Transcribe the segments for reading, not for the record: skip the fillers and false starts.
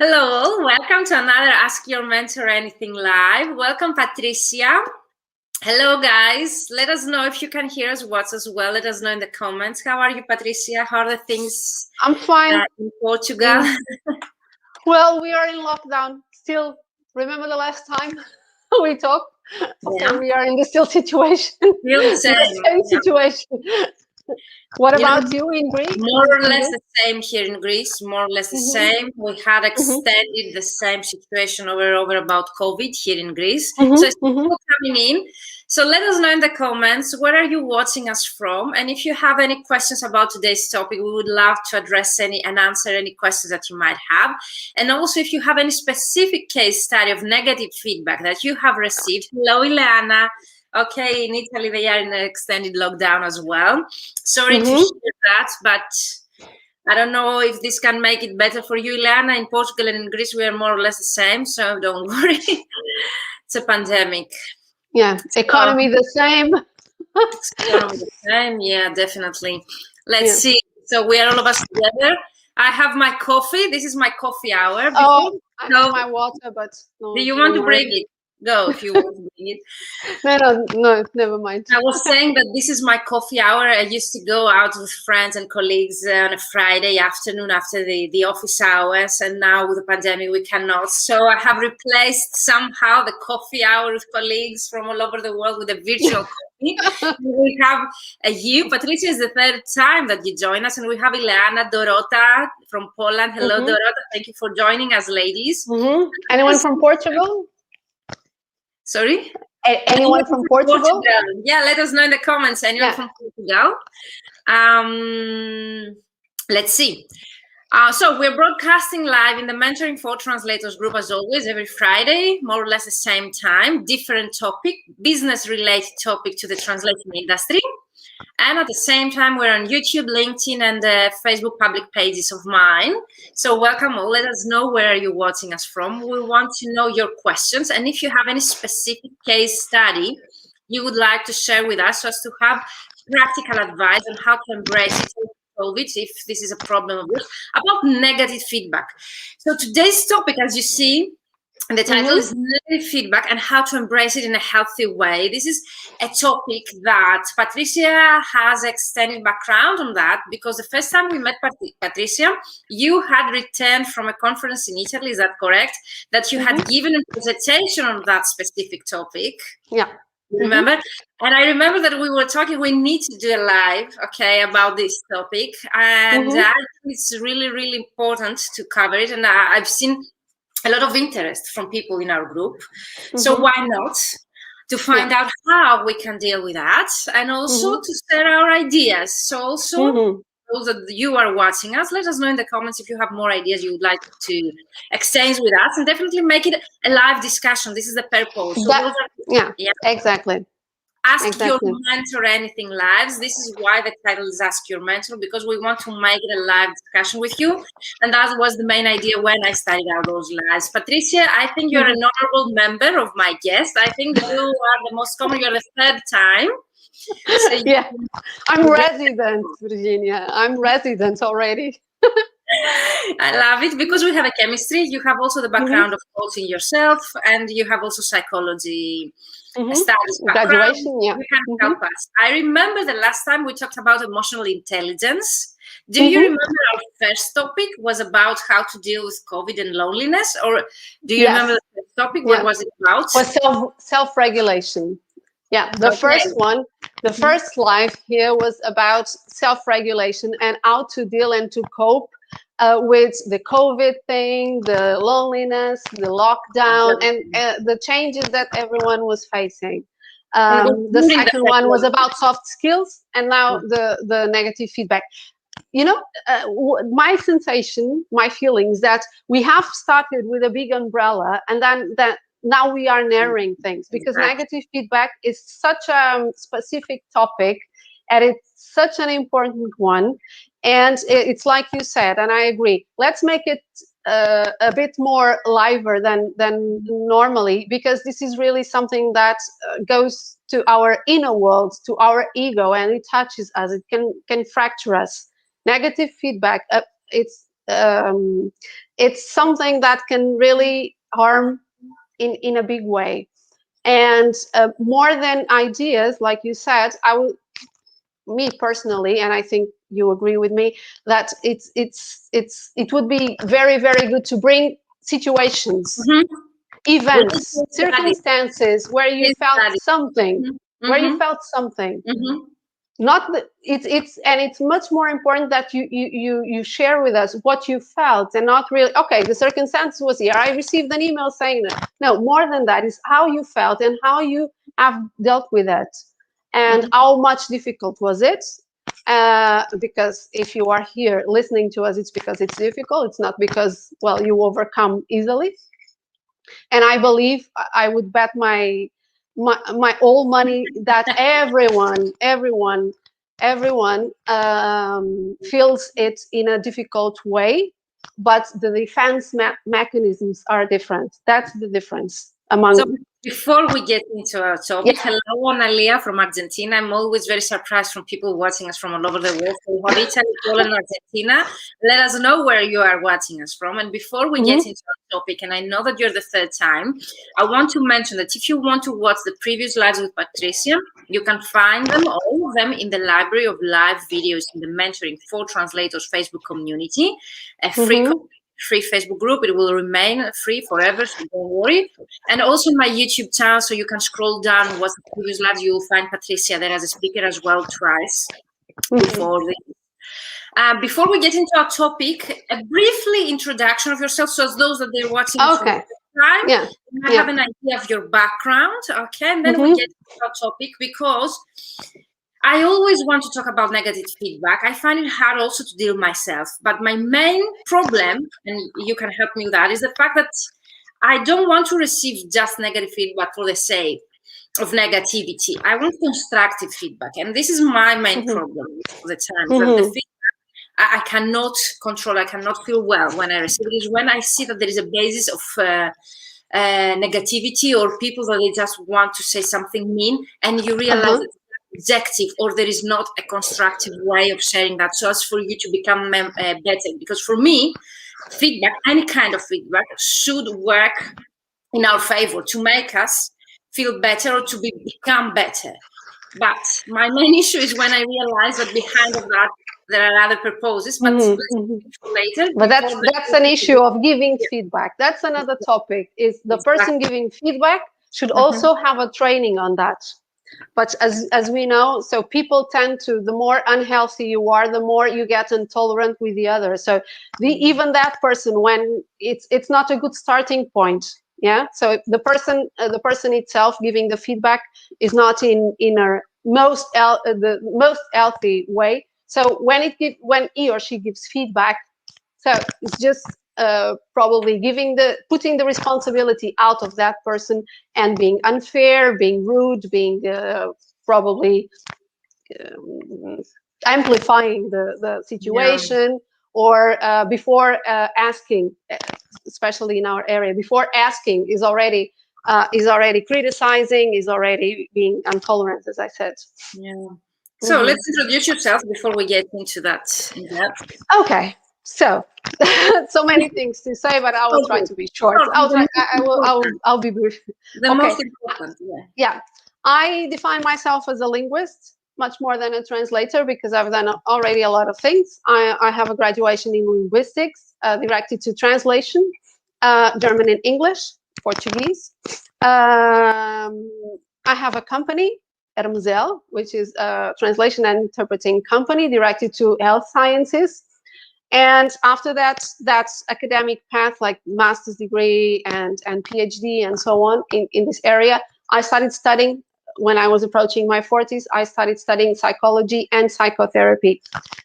Hello, welcome to another Ask Your Mentor Anything Live. Welcome, Patrícia. Hello, guys. Let us know if you can hear us, watch as well. Let us know in the comments. How are you, Patrícia? How are the things I'm fine. In Portugal? Well, we are in lockdown still. Remember the last time we talked? Yeah. So we are in the still situation. Still the same situation. What about you in Greece? More or less the same here in Greece, more or less the same. We had extended the same situation over about COVID here in Greece. So it's still coming in. So let us know in the comments, where are you watching us from? And if you have any questions about today's topic, we would love to address and answer any questions that you might have. And also, if you have any specific case study of negative feedback that you have received, hello, Ileana. Okay, in Italy, they are in an extended lockdown as well. Sorry to hear that, but I don't know if this can make it better for you, Ileana. In Portugal and in Greece, we are more or less the same, so don't worry. It's a pandemic. Yeah, economy the same. Economy the same, yeah, definitely. Let's see. So we are all of us together. I have my coffee. This is my coffee hour. I have my water, but no, do you want to bring it? Go if you want to bring it. No, never mind. I was saying that this is my coffee hour. I used to go out with friends and colleagues on a Friday afternoon after the office hours, and now with the pandemic we cannot. So I have replaced somehow the coffee hour with colleagues from all over the world with a virtual coffee. We have you, Patrícia, is the third time that you join us, and we have Ileana, Dorota from Poland. Hello, Dorota. Thank you for joining us, ladies. Anyone from Portugal? Sorry? Anyone from Portugal? Yeah, let us know in the comments. Anyone from Portugal? Let's see. So we're broadcasting live in the Mentoring for Translators group as always, every Friday, more or less the same time, different topic, business-related topic to the translation industry. And at the same time, we're on YouTube, LinkedIn, and the Facebook public pages of mine. So welcome all. Let us know where you're watching us from. We want to know your questions. And if you have any specific case study you would like to share with us, so as to have practical advice on how to embrace it, solve it, if this is a problem of yours, about negative feedback. So today's topic, as you see, the title is Negative Feedback and How to Embrace It in a Healthy Way. This is a topic that Patrícia has extended background on that, because the first time we met Patrícia, you had returned from a conference in Italy, is that correct? That you had given a presentation on that specific topic. Yeah. Remember? And I remember that we were talking, we need to do a live, about this topic. And I think it's really, really important to cover it. And I've seen a lot of interest from people in our group. So why not? To find out how we can deal with that, and also to share our ideas. So also, those that you are watching us, let us know in the comments if you have more ideas you would like to exchange with us, and definitely make it a live discussion. This is the purpose. So exactly. Ask Your Mentor Anything Lives. This is why the title is Ask Your Mentor, because we want to make it a live discussion with you. And that was the main idea when I started out those lives. Patrícia, I think you're an honorable member of my guest. I think that you are the most common, you're the third time. So I'm resident, Virginia. I'm resident already. I love it because we have a chemistry. You have also the background of coaching yourself, and you have also psychology studies graduation. You can help us. I remember the last time we talked about emotional intelligence. Do you remember our first topic was about how to deal with COVID and loneliness, or do you remember the first topic? What was it about? Was self-regulation. Yeah, the first one, the first live here was about self-regulation and how to deal and to cope with the COVID thing, the loneliness, the lockdown, and the changes that everyone was facing. The second one was about soft skills, and now the negative feedback. You know, my sensation, my feelings that we have started with a big umbrella, and then now we are narrowing things, because negative feedback is such a specific topic, and it's such an important one. And it's like you said, and I agree, let's make it a bit more liver than normally, because this is really something that goes to our inner world, to our ego, and it touches us. It can fracture us. Negative feedback, it's it's something that can really harm in a big way. And more than ideas, like you said, me personally, and I think you agree with me, that it would be very, very good to bring situations, events, circumstances where you felt something, where you felt something. Not that it's much more important that you share with us what you felt, and not really, okay, the circumstance was here, I received an email saying that. No, more than that is how you felt and how you have dealt with it, and how much difficult was it, because if you are here listening to us, it's because it's difficult. It's not because, well, you overcome easily. And I believe, I would bet my all money that everyone feels it in a difficult way, but the defense mechanisms are different. That's the difference among. So before we get into our topic, hello, Analia from Argentina. I'm always very surprised from people watching us from all over the world. So Horita, Nicole, and Argentina, let us know where you are watching us from. And before we get into our topic, and I know that you're the third time, I want to mention that if you want to watch the previous lives with Patricia, you can find them, all of them, in the library of live videos in the Mentoring for Translators Facebook community, a free Facebook group. It will remain free forever, so don't worry. And also my YouTube channel, so you can scroll down and watch the previous lives. You will find Patricia there as a speaker as well twice before this. Before we get into our topic, a briefly introduction of yourself, so as those that they're watching for the first time, you might have an idea of your background, okay? And then we get into our topic, because I always want to talk about negative feedback. I find it hard also to deal myself. But my main problem, and you can help me with that, is the fact that I don't want to receive just negative feedback for the sake of negativity. I want constructive feedback. And this is my main problem all the time. That the feedback I cannot control, I cannot feel well when I receive it, is when I see that there is a basis of negativity, or people that they just want to say something mean, and you realize that objective, or there is not a constructive way of sharing that, so as for you to become better. Because for me, feedback, any kind of feedback, should work in our favor to make us feel better or to become better. But my main issue is when I realize that behind of that there are other purposes, but later. But that's an issue of giving feedback. That's another topic. Is the person giving feedback should also have a training on that. But as we know, so people tend to, the more unhealthy you are, the more you get intolerant with the other. So even that person, when it's not a good starting point. Yeah. So the person itself giving the feedback is not in the most healthy way. So when he or she gives feedback, so it's just probably putting the responsibility out of that person, and being unfair, being rude, being probably amplifying the situation, or before asking, especially in our area, before asking is already criticizing, is already being intolerant, as I said. So let's introduce yourself before we get into that. Okay. So, so many things to say, but I will try to be short. I'll be brief. The most important, yeah. I define myself as a linguist, much more than a translator, because I've done already a lot of things. I have a graduation in linguistics, directed to translation, German and English, Portuguese. I have a company, Hermesel, which is a translation and interpreting company directed to health sciences. And after that, that's academic path, like master's degree and PhD and so on in this area. I started studying when I was approaching my 40s. I started studying psychology and psychotherapy,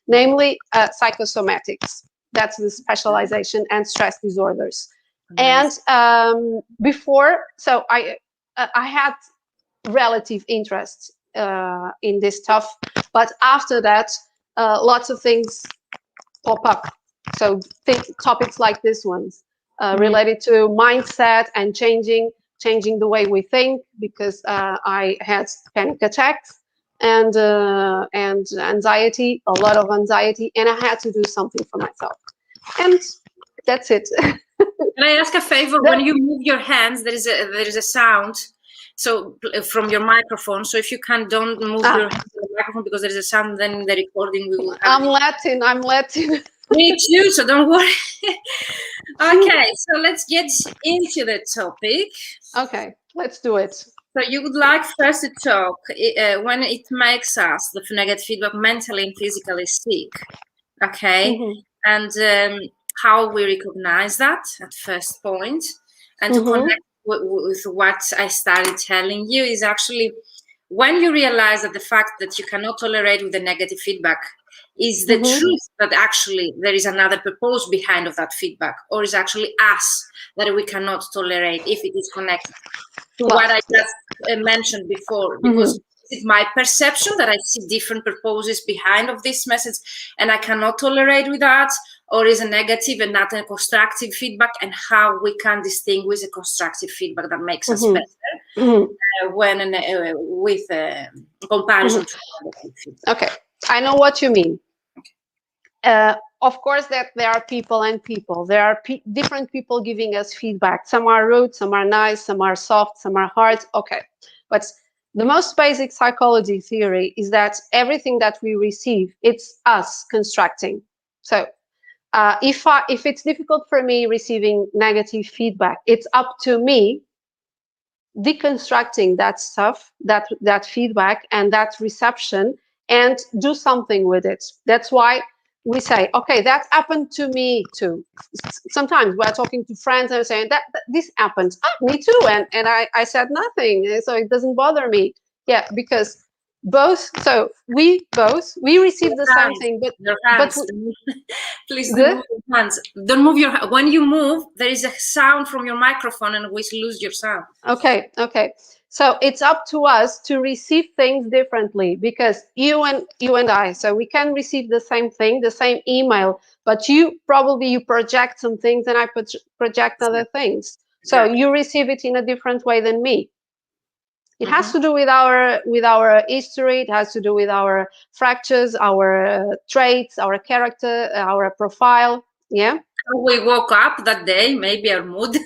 namely psychosomatics. That's the specialization, and stress disorders. Nice. And before, so I had relative interest in this stuff, but after that, lots of things pop up. So topics like this ones related to mindset and changing the way we think, because I had panic attacks and anxiety, a lot of anxiety, and I had to do something for myself. And that's it. Can I ask a favor? When you move your hands, there is a sound. So from your microphone. So if you don't move your hands to the microphone because there is a sound, then the recording we will have. I'm Latin. Me too. So don't worry. Okay, so let's get into the topic. Okay, let's do it. So you would like first to talk when it makes us, the negative feedback, mentally and physically sick. Okay, and how we recognize that at first point, and to connect with what I started telling you is actually when you realize that the fact that you cannot tolerate with the negative feedback is the truth that actually there is another purpose behind of that feedback, or is actually us that we cannot tolerate if it is connected to what I just mentioned before, because it's my perception that I see different purposes behind of this message and I cannot tolerate with that, or is a negative and not a constructive feedback, and how we can distinguish a constructive feedback that makes us better when with comparison to negative feedback. Okay, I know what you mean. Of course, that there are people and people. There are different people giving us feedback. Some are rude, some are nice, some are soft, some are hard. Okay, but the most basic psychology theory is that everything that we receive, it's us constructing. So if it's difficult for me receiving negative feedback, it's up to me deconstructing that stuff, that feedback and that reception, and do something with it. That's why we say, okay, that happened to me too. Sometimes we're talking to friends and saying that this happened. Me too. And I said nothing, so it doesn't bother me. Yeah, because we receive the same thing, but your hands. Please don't move your hands. Don't move your. When you move, there is a sound from your microphone, and we lose your sound. Okay. So it's up to us to receive things differently, because you and I, so we can receive the same thing, the same email, but you project some things and I project other things. So you receive it in a different way than me. It has to do with our history. It has to do with our fractures, our traits, our character, our profile. Yeah. We woke up that day, maybe our mood.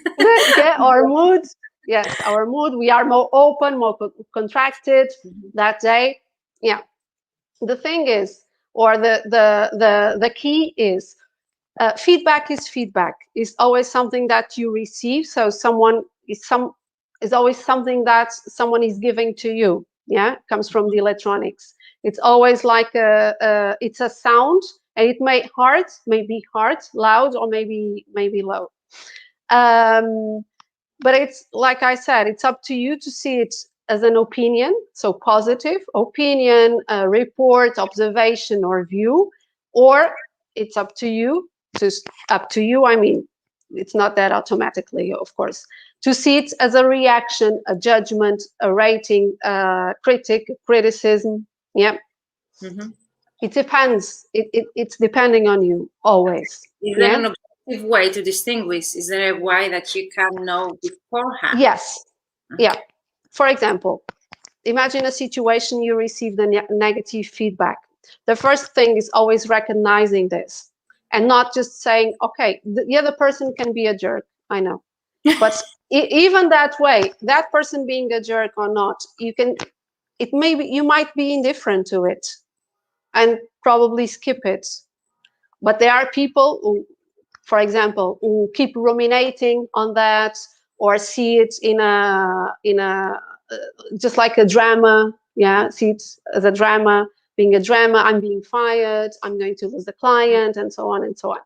Yeah, our mood. Yes, our mood. We are more open, more contracted that day. Yeah. The thing is, or the key is, feedback is feedback. It's always something that you receive. So is always something that someone is giving to you. Yeah, it comes from the electronics. It's always like it's a sound, and it may be hard, loud, or maybe low. But it's like I said, it's up to you to see it as an opinion, so positive opinion, report, observation, or view, or it's up to you. I mean, it's not that automatically, of course, to see it as a reaction, a judgment, a rating, criticism. Yeah. It depends. It's depending on you always. Is there an objective way to distinguish? Is there a way that you can know beforehand? Yes. Yeah. For example, imagine a situation you receive the negative feedback. The first thing is always recognizing this, and not just saying, okay, the other person can be a jerk. I know. But even that way, that person being a jerk or not, you might be indifferent to it and probably skip it. But there are people who, for example, who keep ruminating on that, or see it in a just like a drama. Yeah, see it as a drama, being a drama. I'm being fired. I'm going to lose the client, and so on and so on.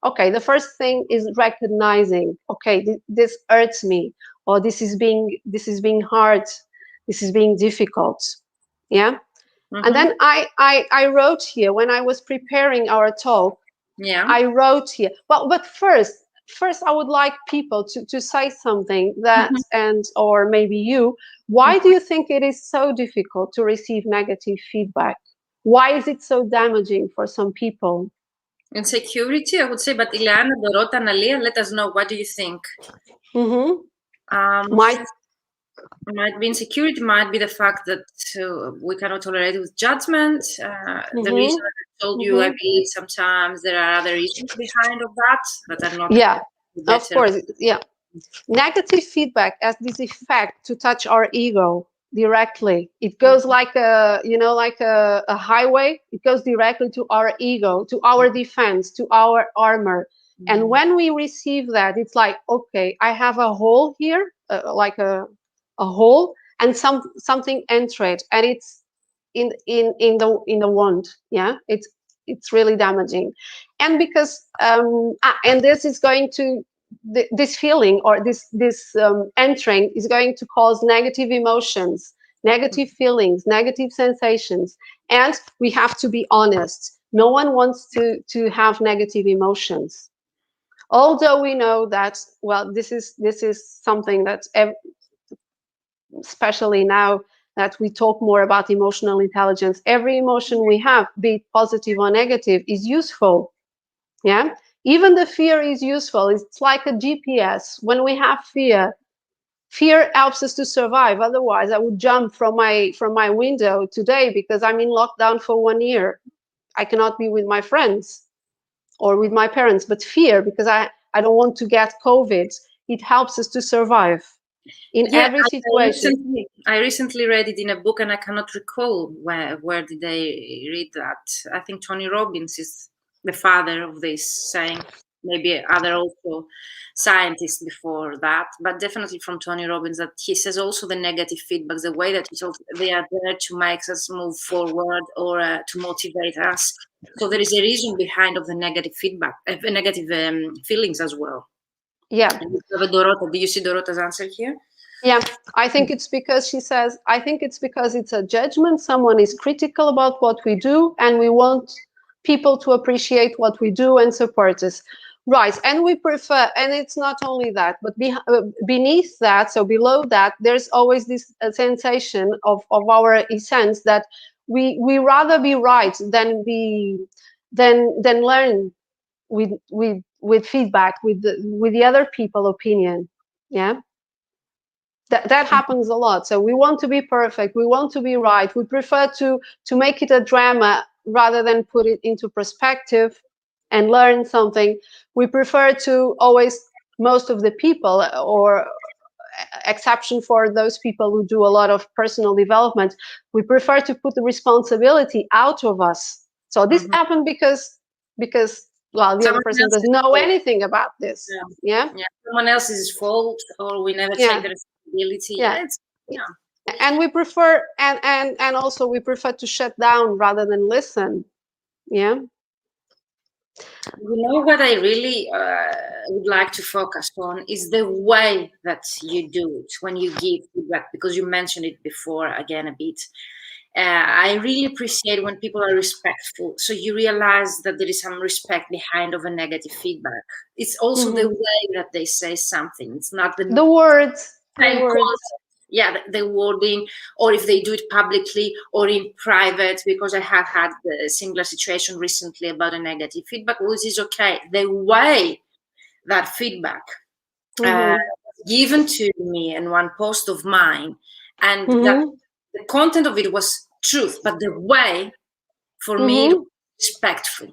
Okay, the first thing is recognizing, okay, this hurts me, or this is being hard, this is being difficult. Yeah. And then I wrote here when I was preparing our talk. Yeah. I wrote here. But first I would like people to say something that or maybe you. Why do you think it is so difficult to receive negative feedback? Why is it so damaging for some people? Insecurity, I would say, but Ileana, Dorota, Analia, let us know. What do you think? It might be insecurity, might be the fact that we cannot tolerate with judgment. The reason I told you, I believe sometimes there are other issues behind of that are not. Yeah, better. of course. Yeah. Negative feedback has this effect to touch our ego directly. It goes like like a highway. It goes directly to our ego, to our defense, to our armor. And when we receive that, it's like, okay, I have a hole here, like a hole, and something entered, and it's in the wound. Yeah, it's really damaging. And because and this is going to this feeling, or this entering, is going to cause negative emotions, negative feelings, negative sensations. And we have to be honest, no one wants to have negative emotions, although we know that, well, this is something that especially now that we talk more about emotional intelligence, every emotion we have, be it positive or negative, is useful. Yeah, even the fear is useful. It's like a GPS. When we have fear helps us to survive. Otherwise, I would jump from my window today because I'm in lockdown for 1 year. I cannot be with my friends or with my parents. But fear, because I don't want to get COVID, it helps us to survive in every situation. I recently read it in a book, and I cannot recall where did I read that. I think Tony Robbins is the father of this saying. Maybe other also scientists before that, but definitely from Tony Robbins, that he says also the negative feedback, the way that they are there to make us move forward or to motivate us. So there is a reason behind of the negative feedback, negative feelings as well. Yeah. Dorota, do you see Dorota's answer here? Yeah, I think it's because she says, I think it's because it's a judgment. Someone is critical about what we do, and we want people to appreciate what we do and support us. Right, and we prefer, and it's not only that, but beneath that, so below that, there's always this sensation of our essence that we rather be right than learn with feedback, with the other people opinion. Yeah. That happens a lot. So we want to be perfect. We want to be right. We prefer to make it a drama rather than put it into perspective and learn something. We prefer to always, most of the people, or exception for those people who do a lot of personal development, we prefer to put the responsibility out of us. So this happened because well, the other person doesn't know anything about this. Yeah. Someone else's fault, or we never take the responsibility. And we prefer, and also we prefer to shut down rather than listen. Yeah. You know what I really would like to focus on is the way that you do it when you give feedback, because you mentioned it before again a bit. I really appreciate when people are respectful. So you realize that there is some respect behind of a negative feedback. It's also the way that they say something. It's not the words. Yeah, the wording, or if they do it publicly or in private, because I have had a similar situation recently about a negative feedback, which is okay. The way that feedback given to me in one post of mine, and that the content of it was truth, but the way for me was respectful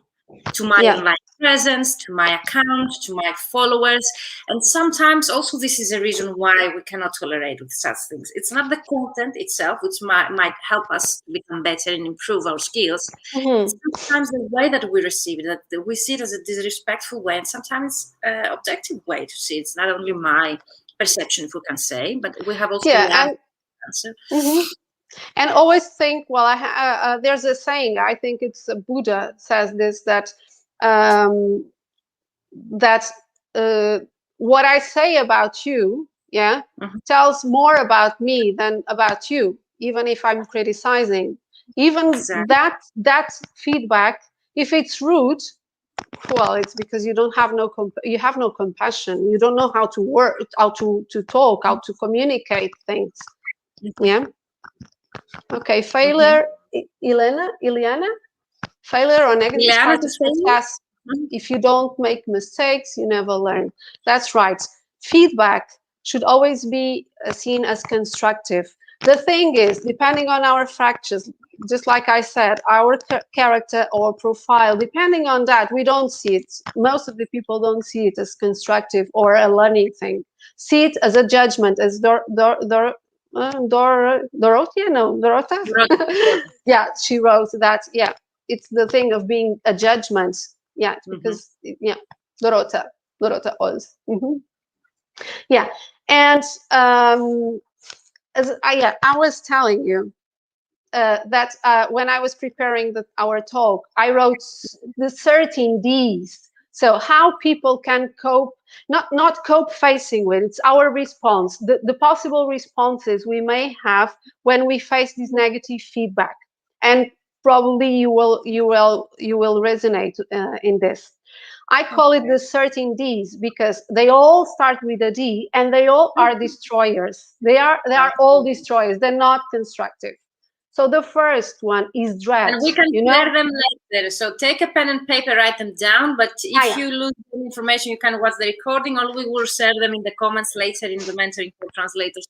to my online presence, to my account, to my followers. And sometimes also this is a reason why we cannot tolerate with such things. It's not the content itself, which might help us become better and improve our skills. Sometimes the way that we receive it, that we see it as a disrespectful way, and sometimes objective way to see it. It's not only my perception, if we can say, but we have also the answer. And always think, well, there's a saying, I think it's Buddha says this, that what I say about you, tells more about me than about you, even if I'm criticizing. Even that feedback, if it's rude, well, it's because you don't have you have no compassion. You don't know how to work, how to talk, how to communicate things. Yeah. Okay, failure, Ileana? Failure or negative part of success. If you don't make mistakes, you never learn. That's right. Feedback should always be seen as constructive. The thing is, depending on our fractures, just like I said, our character or profile, depending on that, we don't see it. Most of the people don't see it as constructive or a learning thing. See it as a judgment, as Dorothy? Yeah, she wrote that. Yeah, it's the thing of being a judgment. Yeah, because yeah, Dorota was. Yeah, and as I was telling you that when I was preparing our talk, I wrote the 13 Ds. So how people can cope, not cope facing with, it's our response, the possible responses we may have when we face this negative feedback. And probably you will resonate in this. I call it the 13 Ds because they all start with a D and they all are destroyers. They are all destroyers. They're not constructive. So the first one is dread. And we can share them later. So take a pen and paper, write them down. But if you lose the information, you can watch the recording, or we will share them in the comments later in the Mentoring for Translators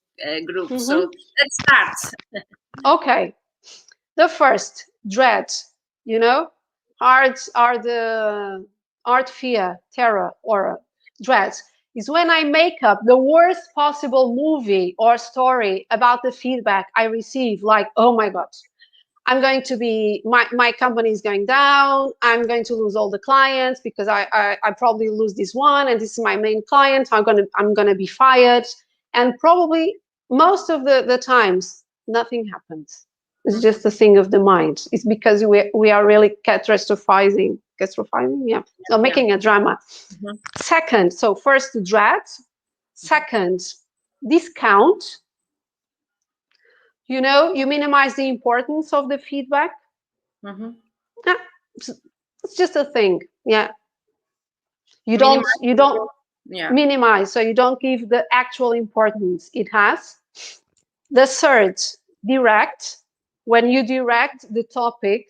group. So let's start. Okay. The first, dread. Hearts are the art, fear, terror, or dread. Is when I make up the worst possible movie or story about the feedback I receive, like, oh my God, I'm going to be, my company is going down, I'm going to lose all the clients because I probably lose this one, and this is my main client, I'm gonna be fired. And probably most of the times, nothing happens. It's just a thing of the mind. It's because we are really catastrophizing, yeah. So making a drama. Second, so first dread. Second, discount. You minimize the importance of the feedback. It's just a thing. Yeah. You don't minimize, so you don't give the actual importance it has. The third, direct. When you direct the topic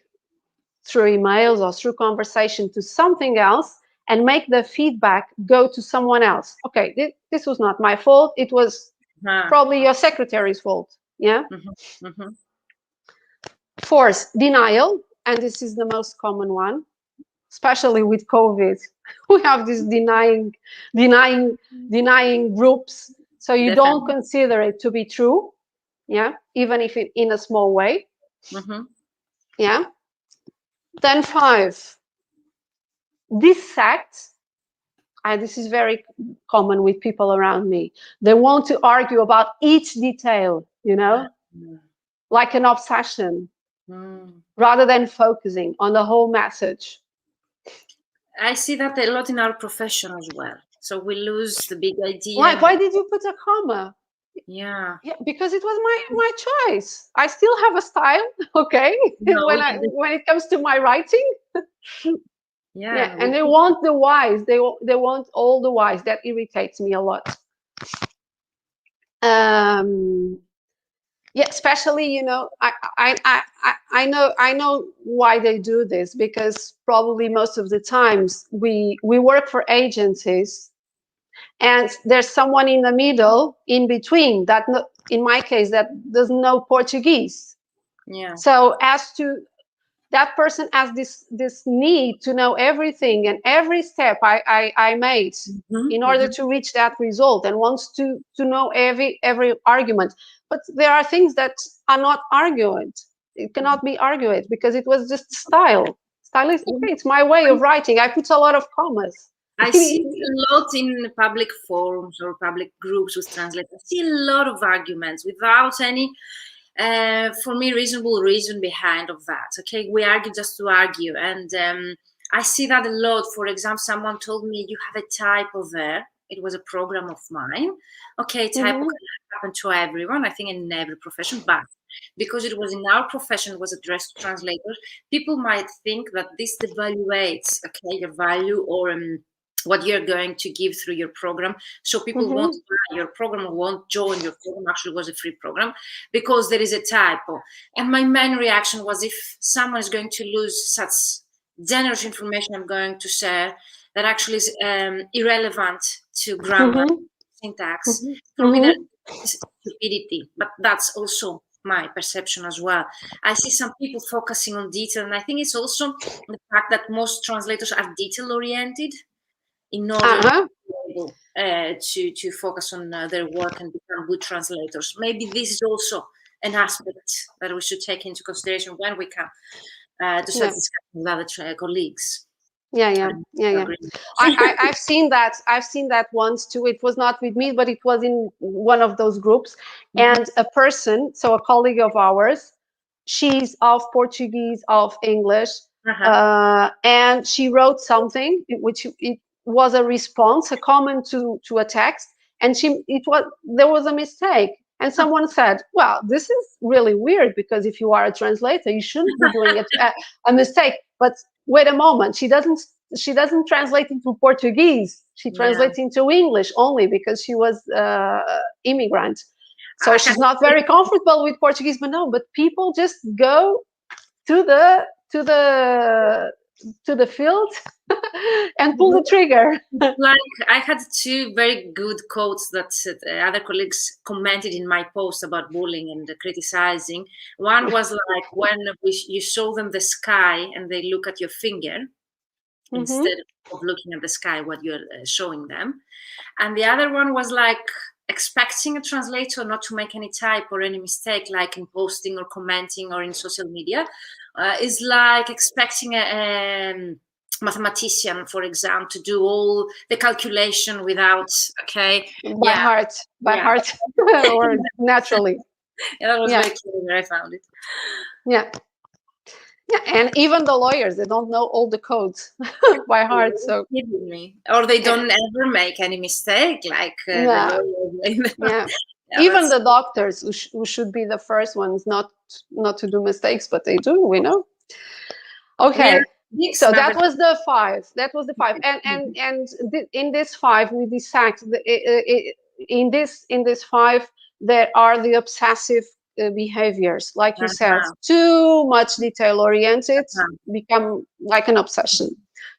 through emails or through conversation to something else and make the feedback go to someone else. Okay, this was not my fault. It was probably your secretary's fault. Yeah. Fourth, denial. And this is the most common one, especially with COVID. We have this denying groups. So you don't consider it to be true. Yeah, even if it in a small way. Yeah. Then 5, dissect. And this is very common with people around me. They want to argue about each detail, like an obsession, rather than focusing on the whole message. I see that a lot in our profession as well. So we lose the big idea. Why did you put a comma? Yeah, because it was my choice. I still have a style, okay? No, when it comes to my writing. Yeah, and they want the whys. They want all the whys. That irritates me a lot. Yeah, especially I know why they do this, because probably most of the times we work for agencies. And there's someone in the middle, in between, that in my case, that doesn't know Portuguese. Yeah. So that person has this need to know everything and every step I made in order to reach that result, and wants to know every argument. But there are things that are not argued. It cannot be argued because it was just style. Style is okay. It's my way of writing. I put a lot of commas. I see a lot in public forums or public groups with translators. I see a lot of arguments without any, for me, reasonable reason behind of that. Okay, we argue just to argue, and I see that a lot. For example, someone told me, "You have a typo there." It was a program of mine. Okay, typo can happen to everyone. I think in every profession, but because it was in our profession, it was addressed to translators. People might think that this devaluates, your value or what you're going to give through your program. So people won't buy your program or won't join your program. Actually, it was a free program because there is a typo. And my main reaction was, if someone is going to lose such generous information I'm going to share that actually is irrelevant to grammar, syntax. For me, that is stupidity, but that's also my perception as well. I see some people focusing on detail, and I think it's also the fact that most translators are detail oriented in order to be able to focus on their work and become good translators. Maybe this is also an aspect that we should take into consideration when we come to start discussing with other colleagues. I've seen that. I've seen that once too. It was not with me, but it was in one of those groups. And a person, so a colleague of ours, she's of Portuguese, of English, and she wrote something which it was a response, a comment to a text, and there was a mistake. And someone said, well, this is really weird, because if you are a translator, you shouldn't be doing a mistake. But wait a moment, she doesn't translate into Portuguese. She translates into English only, because she was immigrant. So she's not very comfortable with Portuguese. But people just go to the field and pull the trigger. Like, I had two very good quotes that other colleagues commented in my post about bullying and criticizing. One was like, when you show them the sky and they look at your finger instead of looking at the sky, what you're showing them. And the other one was like, expecting a translator not to make any type or any mistake, like in posting or commenting or in social media, is like expecting a mathematician, for example, to do all the calculation without by heart or naturally. That was very clear. I found it. And even the lawyers, they don't know all the codes by heart. So or they don't ever make any mistake, like even the doctors who should be the first ones not to do mistakes, but they do, we know. Okay. So that was the five. And in this five, we decide in this five there are the obsessive behaviors, like you said, too much detail oriented, become like an obsession.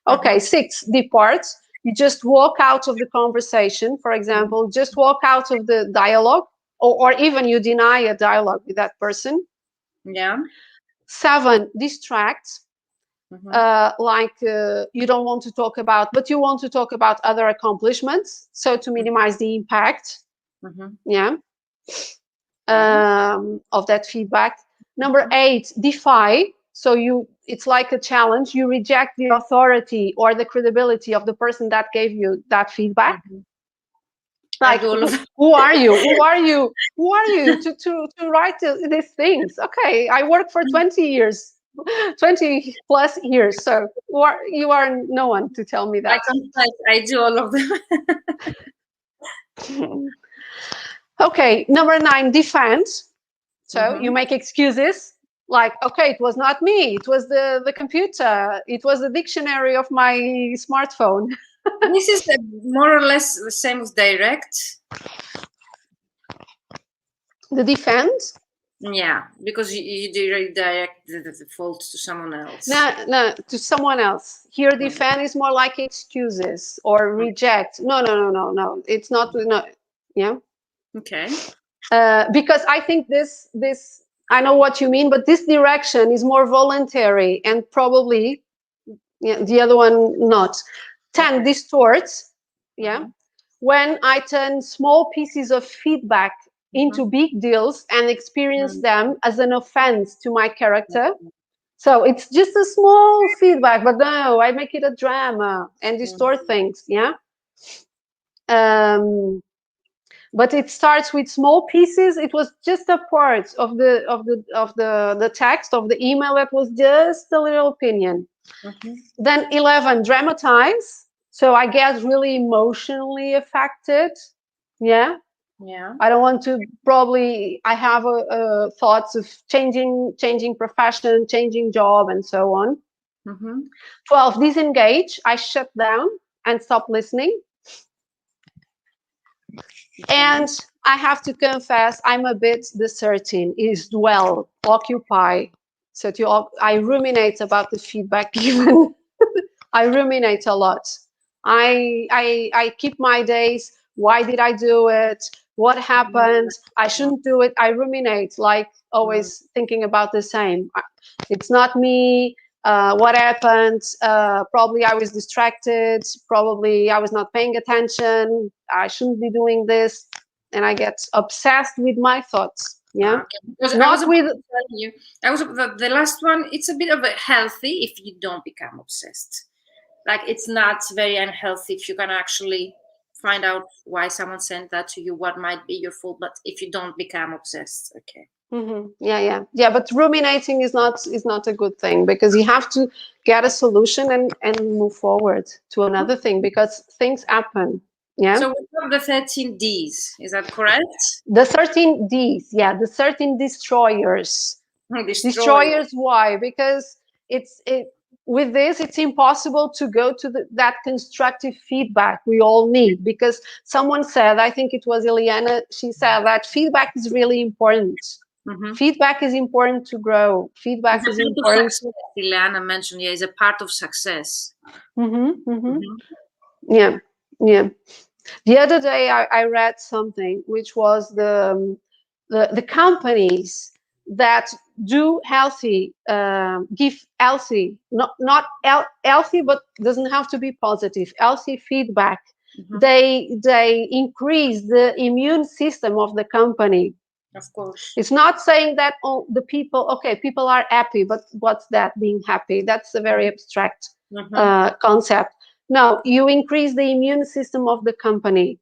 Okay, 6, depart. You just walk out of the conversation, for example, just walk out of the dialogue, or even you deny a dialogue with that person. 7, distract. You don't want to talk about, but you want to talk about other accomplishments, so to minimize the impact of that feedback. Number 8, defy. So it's like a challenge. You reject the authority or the credibility of the person that gave you that feedback. Like, who are you? Who are you to write these things? Okay, I work for 20 years. 20 plus years, so you are no one to tell me that. I do all of them. Okay, number 9, defend. So you make excuses, like, okay, it was not me, it was the computer, it was the dictionary of my smartphone. This is more or less the same as direct. The defend? Yeah, because you direct the fault to someone else. No, to someone else. Here, defend is more like excuses or reject. No. It's not. No. Yeah. Okay. Because I think this I know what you mean, but this direction is more voluntary and probably the other one not. 10, distorts. Yeah. When I turn small pieces of feedback into big deals and experience them as an offense to my character. So it's just a small feedback, but no, I make it a drama and distort things. But it starts with small pieces. It was just a part of the text of the email that was just a little opinion. Then 11, dramatize. So I get really emotionally affected. Yeah. I don't want to, I have thoughts of changing profession, changing job, and so on. 12, disengage. I shut down and stop listening. And I have to confess, I'm a bit discerning, is dwell, occupy. So I ruminate about the feedback given. I ruminate a lot. I keep my days Why did I do it? What happened? I shouldn't do it. I ruminate, like always thinking about the same. It's not me. What happened? Probably I was distracted. Probably I was not paying attention. I shouldn't be doing this. And I get obsessed with my thoughts. Yeah. Okay. Because Not with the last one, it's a bit of a healthy if you don't become obsessed. Like it's not very unhealthy if you can actually find out why someone sent that to you, what might be your fault, but if you don't become obsessed. Okay. Yeah. But ruminating is not a good thing, because you have to get a solution and move forward to another thing, because things happen. Yeah. So we have the 13 Ds. Is that correct? The 13 Ds. Yeah, the 13 destroyers. Destroyers. Why? Because with this, it's impossible to go to that constructive feedback we all need, because someone said, I think it was Eliana, she said that feedback is really important. Feedback is important to grow. Feedback is important. Eliana mentioned, yeah, is a part of success. Yeah. The other day, I read something which was the companies that do healthy, give healthy, not healthy, but doesn't have to be positive, healthy feedback. They increase the immune system of the company. Of course. It's not saying that the people are happy, but what's that, being happy? That's a very abstract concept. No, you increase the immune system of the company.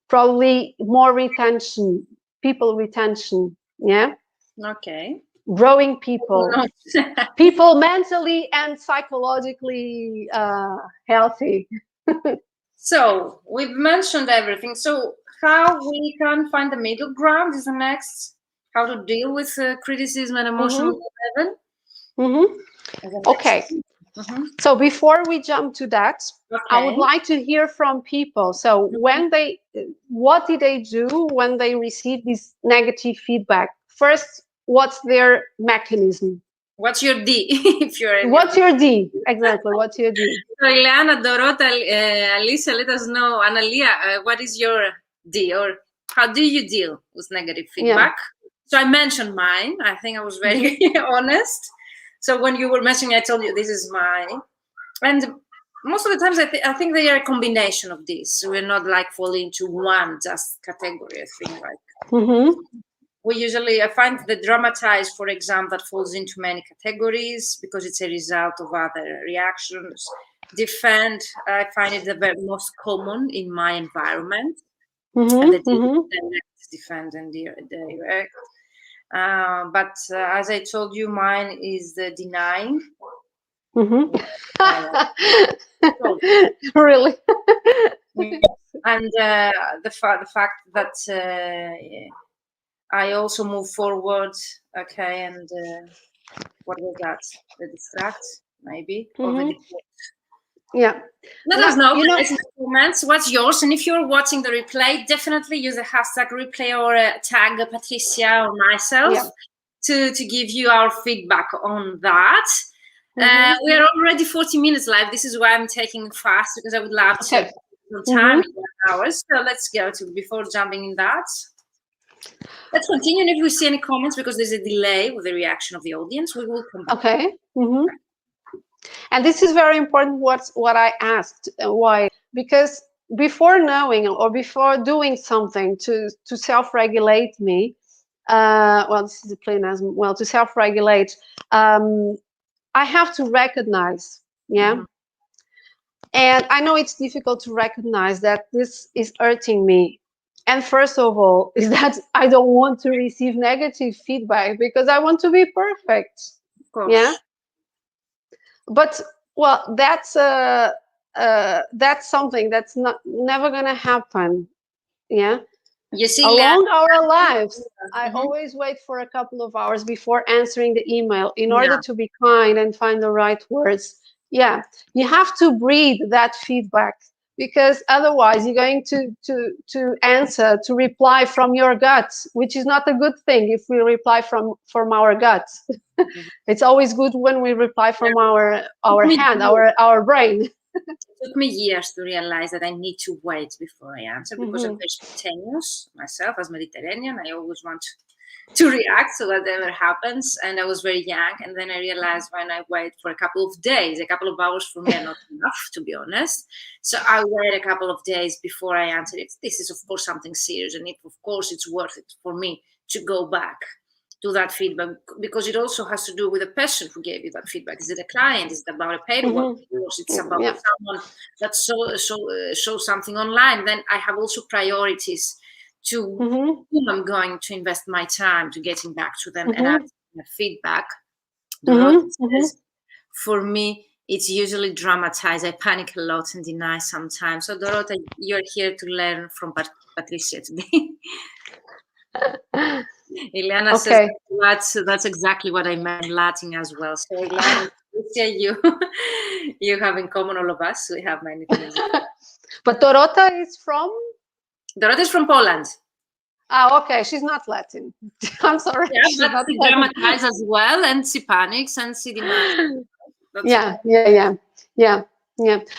Probably more retention, people retention. Yeah. Okay. Growing people, people mentally and psychologically healthy. So we've mentioned everything. So how we can find the middle ground is the next. How to deal with criticism and emotional level. Okay. So before we jump to that, I would like to hear from people. So what did they do when they received this negative feedback? First, what's their mechanism? What's your D? What's your D? Exactly. What's your D? So Ileana, Dorota, Alicia, let us know. Analia, what is your D, or how do you deal with negative feedback? Yeah. So I mentioned mine. I think I was very honest. So when you were mentioning, I told you this is mine. And most of the times, I think they are a combination of these. So we're not like falling into one just category. I think like we usually, I find the dramatized, for example, that falls into many categories because it's a result of other reactions. Defend, I find it the very most common in my environment. And the defend and direct. But as I told you, mine is the denying. Really? And the fact that I also move forward. Okay, and what was that? The distract, maybe, or the default. Yeah. Let us know in the comments what's yours, and if you're watching the replay, definitely use the hashtag replay or tag Patrícia or myself to give you our feedback on that. We are already 40 minutes live. This is why I'm taking fast, because I would love to take some time in 1 hour. So let's go to before jumping in that. Let's continue, and if we see any comments, because there's a delay with the reaction of the audience, we will come back. Okay. And this is very important. What I asked, why? Because before knowing or before doing something to self-regulate me, well, this is a pleonasm. Well, to self-regulate, I have to recognize, and I know it's difficult to recognize that this is hurting me. And first of all, is that I don't want to receive negative feedback because I want to be perfect. Of course. Yeah. But well, that's something that's never gonna happen. Yeah. You see, along our lives, I always wait for a couple of hours before answering the email in order to be kind and find the right words. Yeah, you have to breathe that feedback, because otherwise you're going to reply from your guts, which is not a good thing if we reply from our guts. It's always good when we reply from our hand, our brain. It took me years to realize that I need to wait before I answer, because I'm very spontaneous myself. As Mediterranean, I always want to react to whatever happens, and I was very young, and then I realized when I wait for a couple of days, a couple of hours for me are not enough, to be honest. So I wait a couple of days before I answer it. This is of course something serious, and of course it's worth it for me to go back to that feedback, because it also has to do with the person who gave you that feedback. Is it a client? Is it about a paid work? It's about someone that shows something online. Then I have also priorities to whom I'm going to invest my time to getting back to them and asking that feedback. Says, for me, it's usually dramatized. I panic a lot and deny sometimes. So Dorota, you're here to learn from Patricia today. Ileana says that's exactly what I meant in Latin as well. So Ileana, you have in common all of us. We have many things. But Dorota is from? Dorota is from Poland. Oh, okay. She's not Latin. I'm sorry. Yeah, but she dramatizes as well, and she panics and she denies. Yeah.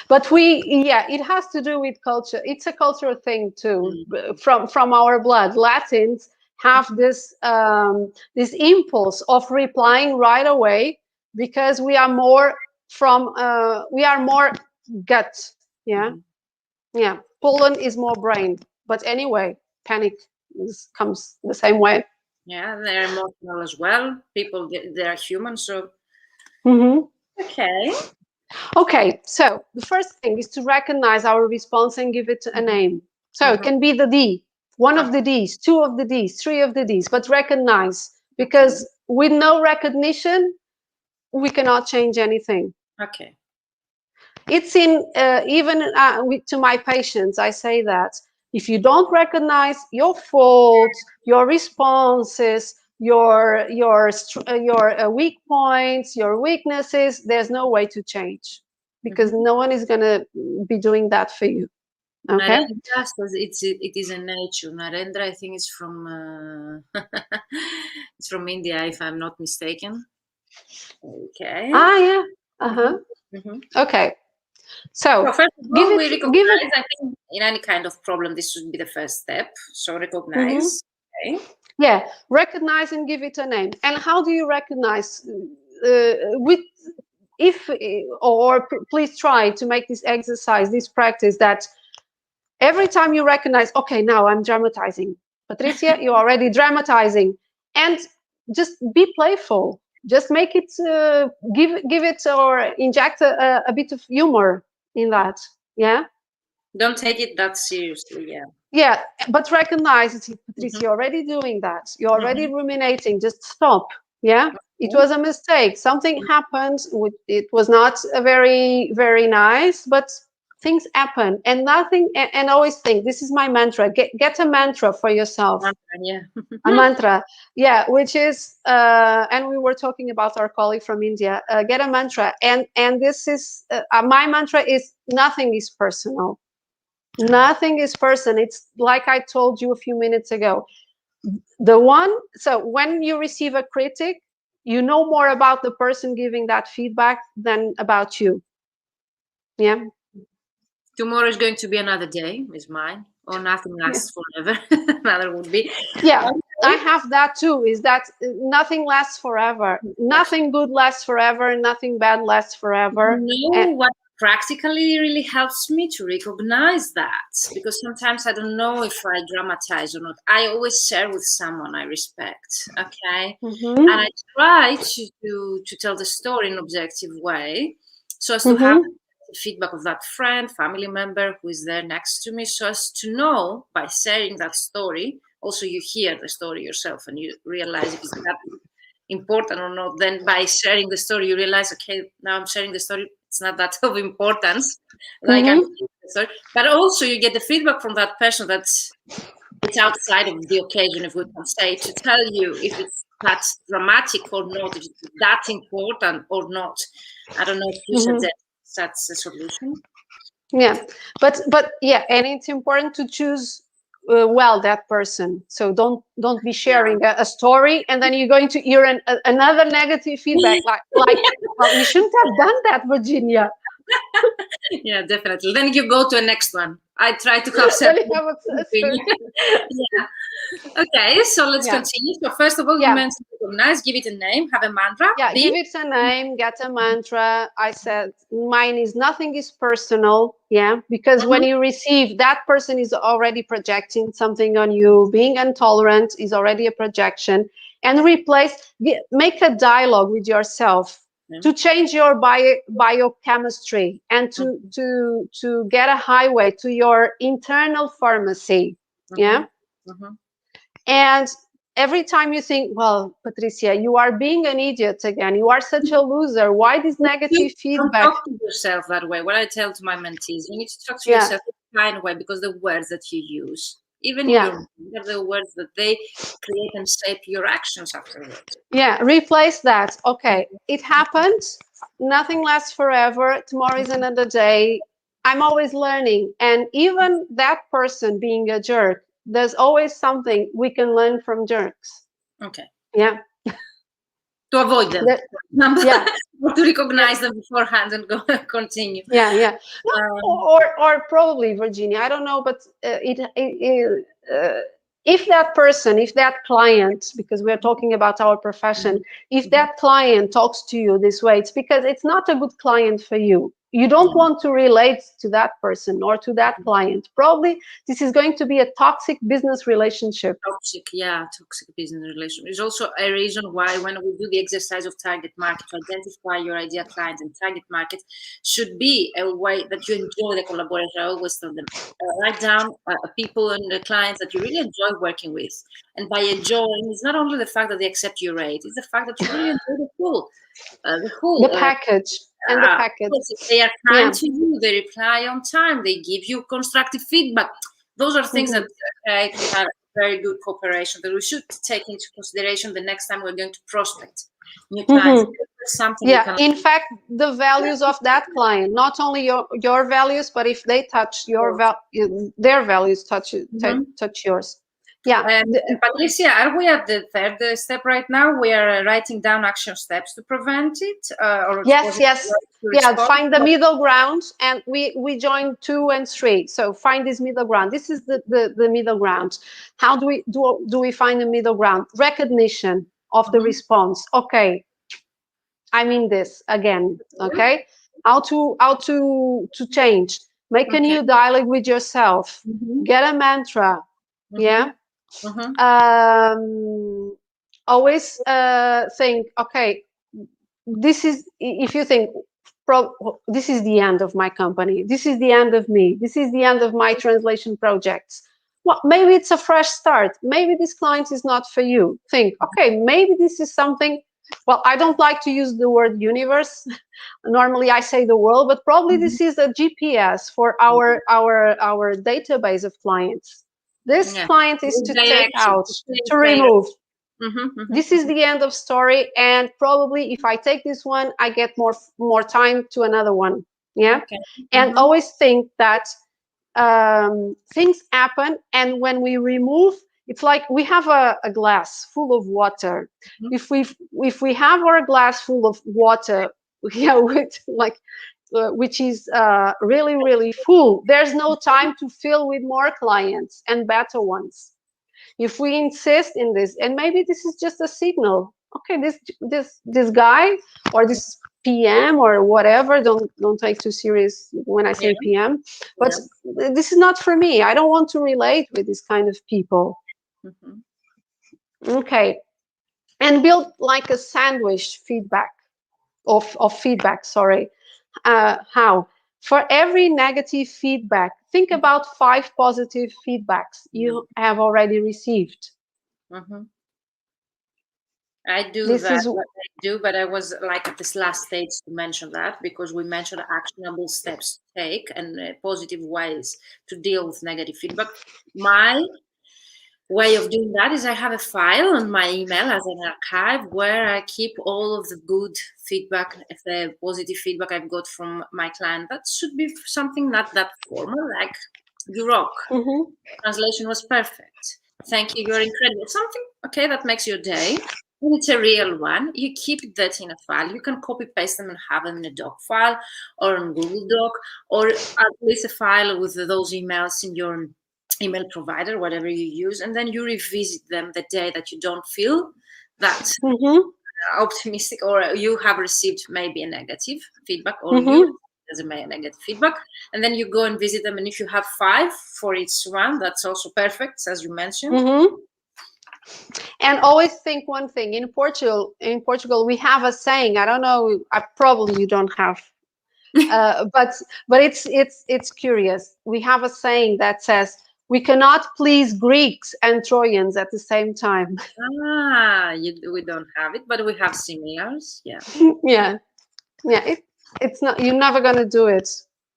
But it has to do with culture. It's a cultural thing too, from our blood. Latins have this this impulse of replying right away, because we are more gut. Poland is more brain, but anyway, panic comes the same way. Yeah, they're emotional as well. People, they're human, so Okay, so the first thing is to recognize our response and give it a name. So it can be the D, one of the Ds, two of the Ds, three of the Ds, but recognize, because with no recognition, we cannot change anything. Okay. It's in, even to my patients, I say that if you don't recognize your faults, your responses, your weak points, your weaknesses, there's no way to change, because no one is going to be doing that for you. Okay. It is a nature. Narendra, I think, is from it's from India, if I'm not mistaken. Okay. Okay. So first of all, we recognize. I think in any kind of problem, this should be the first step. So recognize. Okay. Yeah, recognize and give it a name. And how do you recognize? Please try to make this exercise, this practice, that every time you recognize, okay, now I'm dramatizing. Patricia, you're already dramatizing, and just be playful. Just make it, give it, or inject a bit of humor in that. Yeah. Don't take it that seriously. Yeah. Yeah, but recognize it, Patricia. You're already doing that. You're already ruminating. Just stop. Yeah. It was a mistake. Something happened. It was not very, very nice, but things happen, and nothing. And always think, this is my mantra. Get a mantra for yourself. A mantra. Yeah, which is, and we were talking about our colleague from India. Get a mantra, and this is my mantra is, nothing is personal. Nothing is personal. It's like I told you a few minutes ago. So when you receive a critic, you know more about the person giving that feedback than about you. Yeah. Tomorrow is going to be another day, is mine, or nothing lasts forever. Another would be. Yeah, I have that too. Is that nothing lasts forever? Nothing good lasts forever. Nothing bad lasts forever. What practically really helps me to recognize that, because sometimes I don't know if I dramatize or not. I always share with someone I respect, okay? And I try to tell the story in an objective way, so as to have the feedback of that friend, family member who is there next to me, so as to know, by sharing that story, also you hear the story yourself and you realize if it's that important or not. Then by sharing the story, you realize, okay, now I'm sharing the story, it's not that of importance, like I'm sharing the story. But also you get the feedback from that person that's outside of the occasion, if we can say, to tell you if it's that dramatic or not, if it's that important or not. I don't know if you suggest that's a solution. Yeah, but yeah, and it's important to choose well that person. So don't be sharing a story and then you're going to hear another negative feedback, like well, you shouldn't have done that, Virginia. Yeah, definitely. Then you go to the next one. I try to have several. Yeah. Okay, so let's continue. So first of all, you mentioned recognize, give it a name, have a mantra. Yeah, give it a name, get a mantra. I said mine is nothing is personal. Yeah, because when you receive, that person is already projecting something on you. Being intolerant is already a projection. And make a dialogue with yourself to change your biochemistry and to get a highway to your internal pharmacy. Yeah. And every time you think, well, Patricia, you are being an idiot again. You are such a loser. Why this negative feedback? Don't talk to yourself that way. What I tell to my mentees, you need to talk to yourself in a kind way, because the words that you use, even the words that they create and shape your actions afterwards. Yeah, replace that. Okay, it happened. Nothing lasts forever. Tomorrow is another day. I'm always learning. And even that person being a jerk, there's always something we can learn from jerks. Okay. Yeah. To avoid them. Or to recognize them beforehand and go continue. Yeah. Or probably, Virginia, I don't know, but if that person, if that client, because we're talking about our profession, if that client talks to you this way, it's because it's not a good client for you. You don't want to relate to that person or to that client. Probably this is going to be a toxic business relationship. Toxic business relationship. It's also a reason why when we do the exercise of target market, to identify your ideal client and target market should be a way that you enjoy the collaboration. I always tell them, write down people and the clients that you really enjoy working with. And by enjoying, it's not only the fact that they accept your rate, it's the fact that you really enjoy the package. And the package. They are kind to you, they reply on time, they give you constructive feedback. Those are things that have very good cooperation that we should take into consideration the next time we're going to prospect new clients. In fact, the values of that client, not only your values, but if they touch their values touch yours. Yeah. And Patricia, are we at the third step right now? We are writing down action steps to prevent it? Yes. Yeah, find the middle ground, and we join 2 and 3. So find this middle ground. This is the middle ground. How do we find the middle ground? Recognition of the response. Okay, I mean this again. Okay, how to change? Make a new dialogue with yourself. Get a mantra. Yeah. Always think, okay, this is, if you think, this is the end of my company, this is the end of me, this is the end of my translation projects. Well, maybe it's a fresh start. Maybe this client is not for you. Think, okay, maybe this is something. Well, I don't like to use the word universe. Normally I say the world, but probably this is a GPS for our database of clients. This client is to take out, to remove. This is the end of story, and probably if I take this one, I get more time to another one. Yeah. And always think that things happen, and when we remove, it's like we have a glass full of water. If we have our glass full of water, which is really, really full, there's no time to fill with more clients and better ones. If we insist in this, and maybe this is just a signal, okay, this guy or this PM or whatever, don't take too serious when I say PM, but this is not for me. I don't want to relate with this kind of people. Okay, and build like a sandwich feedback of feedback. Sorry. How? For every negative feedback, think about 5 positive feedbacks you have already received. I do but I was like at this last stage to mention that, because we mentioned actionable steps to take and positive ways to deal with negative feedback. My way of doing that is I have a file on my email as an archive where I keep all of the good feedback, the positive feedback I've got from my client. That should be something not that formal, like you rock. Translation was perfect. Thank you, you're incredible. Something, okay, that makes your day. And it's a real one. You keep that in a file. You can copy paste them and have them in a doc file or on Google Doc, or at least a file with those emails in your email provider, whatever you use, and then you revisit them the day that you don't feel that optimistic, or you have received maybe a negative feedback, or you as a negative feedback, and then you go and visit them. And if you have 5 for each one, that's also perfect, as you mentioned. And always think one thing. In Portugal, we have a saying. I don't know. Probably you don't have, but it's curious. We have a saying that says, "We cannot please Greeks and Trojans at the same time." We don't have it, but we have similars. Yeah. yeah. It's not. You're never gonna do it.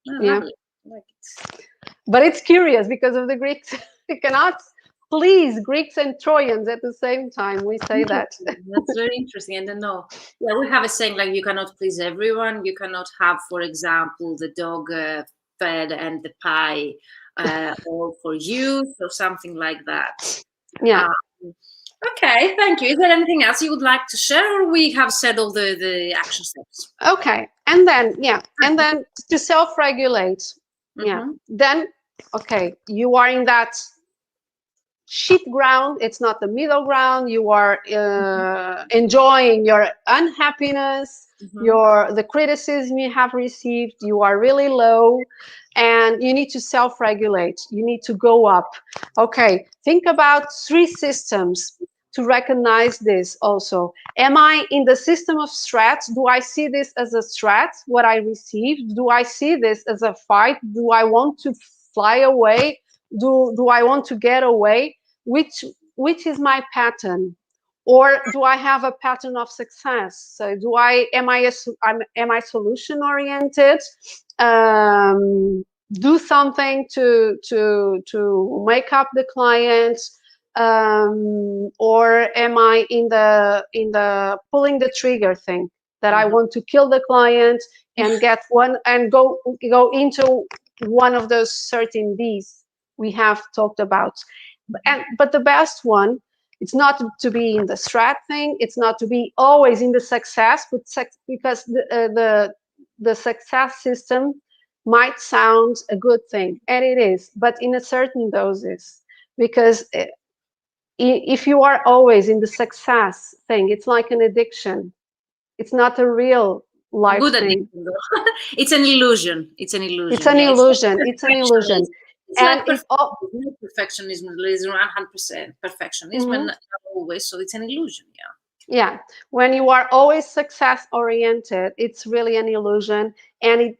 Yeah. Like it. But it's curious because of the Greeks. We cannot please Greeks and Trojans at the same time. We say that. That's very interesting. I don't know. Yeah, we have a saying like, you cannot please everyone. You cannot have, for example, the dog fed and the pie all for you, or something like that. Yeah. Okay, thank you. Is there anything else you would like to share, or we have said all the action steps? Okay, and then to self-regulate. Yeah. Then okay, you are in that shit ground. It's not the middle ground. You are enjoying your unhappiness, the criticism you have received. You are really low, and you need to self-regulate. You need to go up. Okay, think about 3 systems to recognize this also. Am I in the system of threat? Do I see this as a threat, what I received? Do I see this as a fight? Do I want to fly away? Do I want to get away? Which is my pattern? Or do I have a pattern of success? So am I solution oriented? Do something to make up the client, or am I in the pulling the trigger thing, that I want to kill the client and get one and go into one of those certain B's we have talked about. But the best one, it's not to be in the strat thing. It's not to be always in the success, but because the success system might sound a good thing, and it is, but in a certain doses. Because if you are always in the success thing, it's like an addiction. It's not a real life good thing. It's an illusion. It's an illusion. It's an illusion. It's an illusion. And it's all perfectionism is 100% perfectionism, and not always. So it's an illusion. Yeah. When you are always success oriented, it's really an illusion, and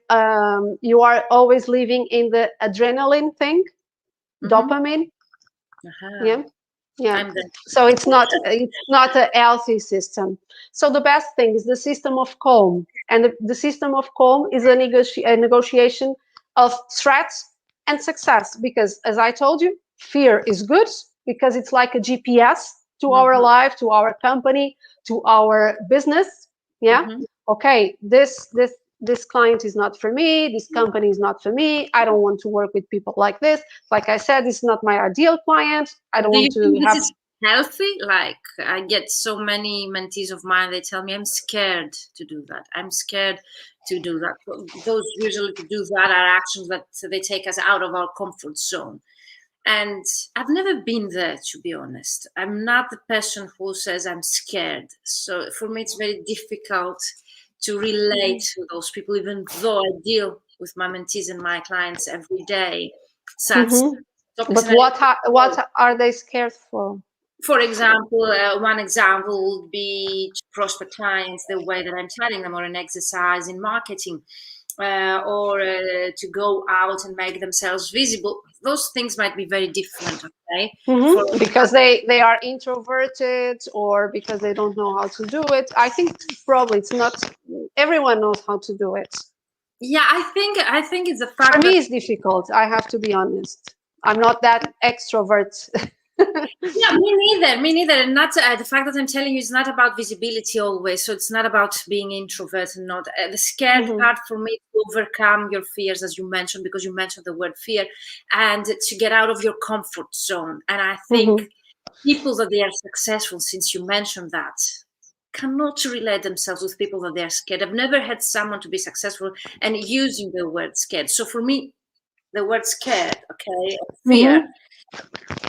you are always living in the adrenaline thing, dopamine. Yeah. So it's not a healthy system. So the best thing is the system of calm, and the system of calm is a negotiation of threats and success. Because, as I told you, fear is good because it's like a GPS to our life, to our company, to our business. Yeah. Okay. This client is not for me. This company is not for me. I don't want to work with people like this. Like I said, this is not my ideal client. I don't want to have. This is healthy? Like, I get so many mentees of mine, they tell me, I'm scared to do that. I'm scared to do that. Those usually to do that are actions that they take us out of our comfort zone. And I've never been there, to be honest. I'm not the person who says I'm scared. So for me, it's very difficult to relate to those people, even though I deal with my mentees and my clients every day. But what are they scared for? For example, one example would be to prospect clients the way that I'm telling them, or an exercise in marketing, or to go out and make themselves visible. Those things might be very different, okay? Because they are introverted, or because they don't know how to do it. I think probably it's not everyone knows how to do it. Yeah, I think it's a fact. For me, it's difficult. I have to be honest. I'm not that extrovert. Yeah, me neither. And not the fact that I'm telling you is not about visibility always. So it's not about being introvert and not the scared part for me to overcome your fears, as you mentioned, because you mentioned the word fear, and to get out of your comfort zone. And I think people that they are successful, since you mentioned that, cannot relate themselves with people that they are scared. I've never had someone to be successful and using the word scared. So for me, the word scared, okay, fear,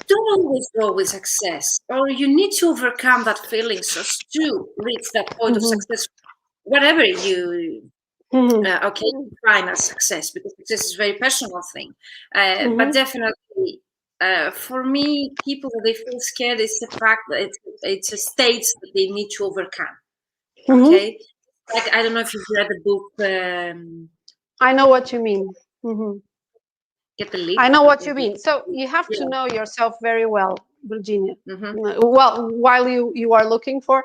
don't always go with success, or you need to overcome that feeling so to reach that point of success, whatever you define as success, because success is a very personal thing. But definitely, for me, people that they feel scared is the fact that it's a state that they need to overcome. Okay, like I don't know if you've read the book. I know what you mean. Get the Leap. I know what you mean. So you have to know yourself very well, Virginia. Well, while you are looking for,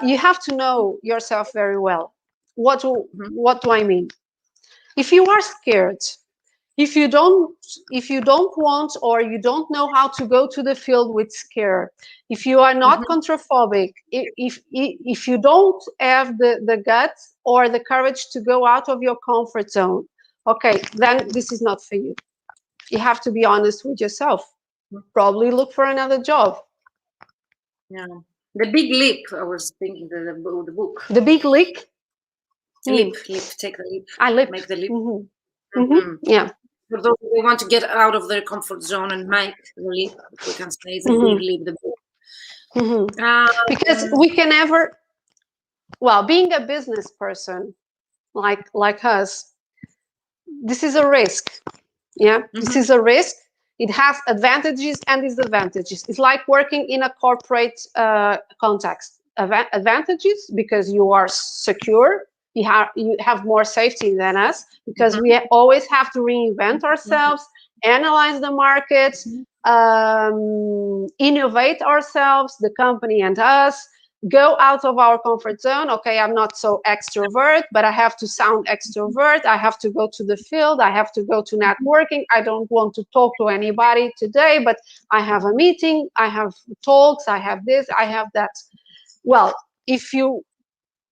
you have to know yourself very well. What do I mean? If you are scared, if you don't want, or you don't know how to go to the field with scare, if you are not contraphobic, if you don't have the guts or the courage to go out of your comfort zone, okay, then this is not for you. You have to be honest with yourself. Probably look for another job. Yeah, The Big Leap. I was thinking the book. The Big Leap. Leap. Take the leap. Make the leap. Yeah. For those who want to get out of their comfort zone and make the leap, we can say it's a big leap. The book. Because we can never. Well, being a business person like us, this is a risk. Yeah, this is a risk. It has advantages and disadvantages. It's like working in a corporate context. Advantages because you are secure. You have more safety than us, because we always have to reinvent ourselves, analyze the market, innovate ourselves, the company and us. Go out of our comfort zone. Okay, I'm not so extrovert, but I have to sound extrovert. I have to go to the field. I have to go to networking. I don't want to talk to anybody today, but I have a meeting. I have talks. I have this. I have that. Well, if you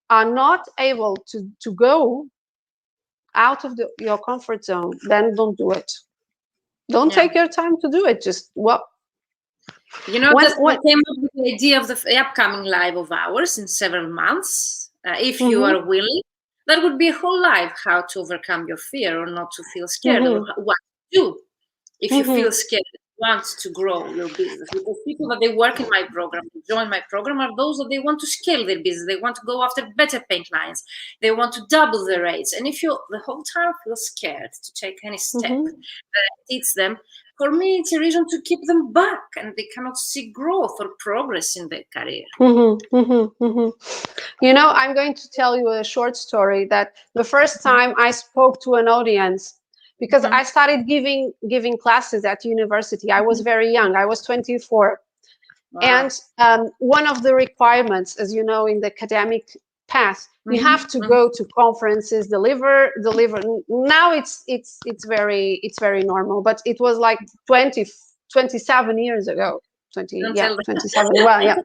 are not able to go out of your comfort zone, then don't do it. Don't take your time to do it. Just what came up with the idea of the upcoming live of ours in several months. If you are willing, that would be a whole life: how to overcome your fear or not to feel scared, or what to do if you feel scared, want to grow your business. Because people that they work in my program, join my program, are those that they want to scale their business. They want to go after better paint lines. They want to double the rates. And if you the whole time feel scared to take any step that teach them, for me, it's a reason to keep them back, and they cannot see growth or progress in their career. You know, I'm going to tell you a short story that the first time I spoke to an audience, because I started giving classes at university. I was very young. I was 24. Wow. And one of the requirements, as you know, in the academic path, you have to go to conferences, deliver. Now it's very normal, but it was like 27 years ago. 27. Well, yeah.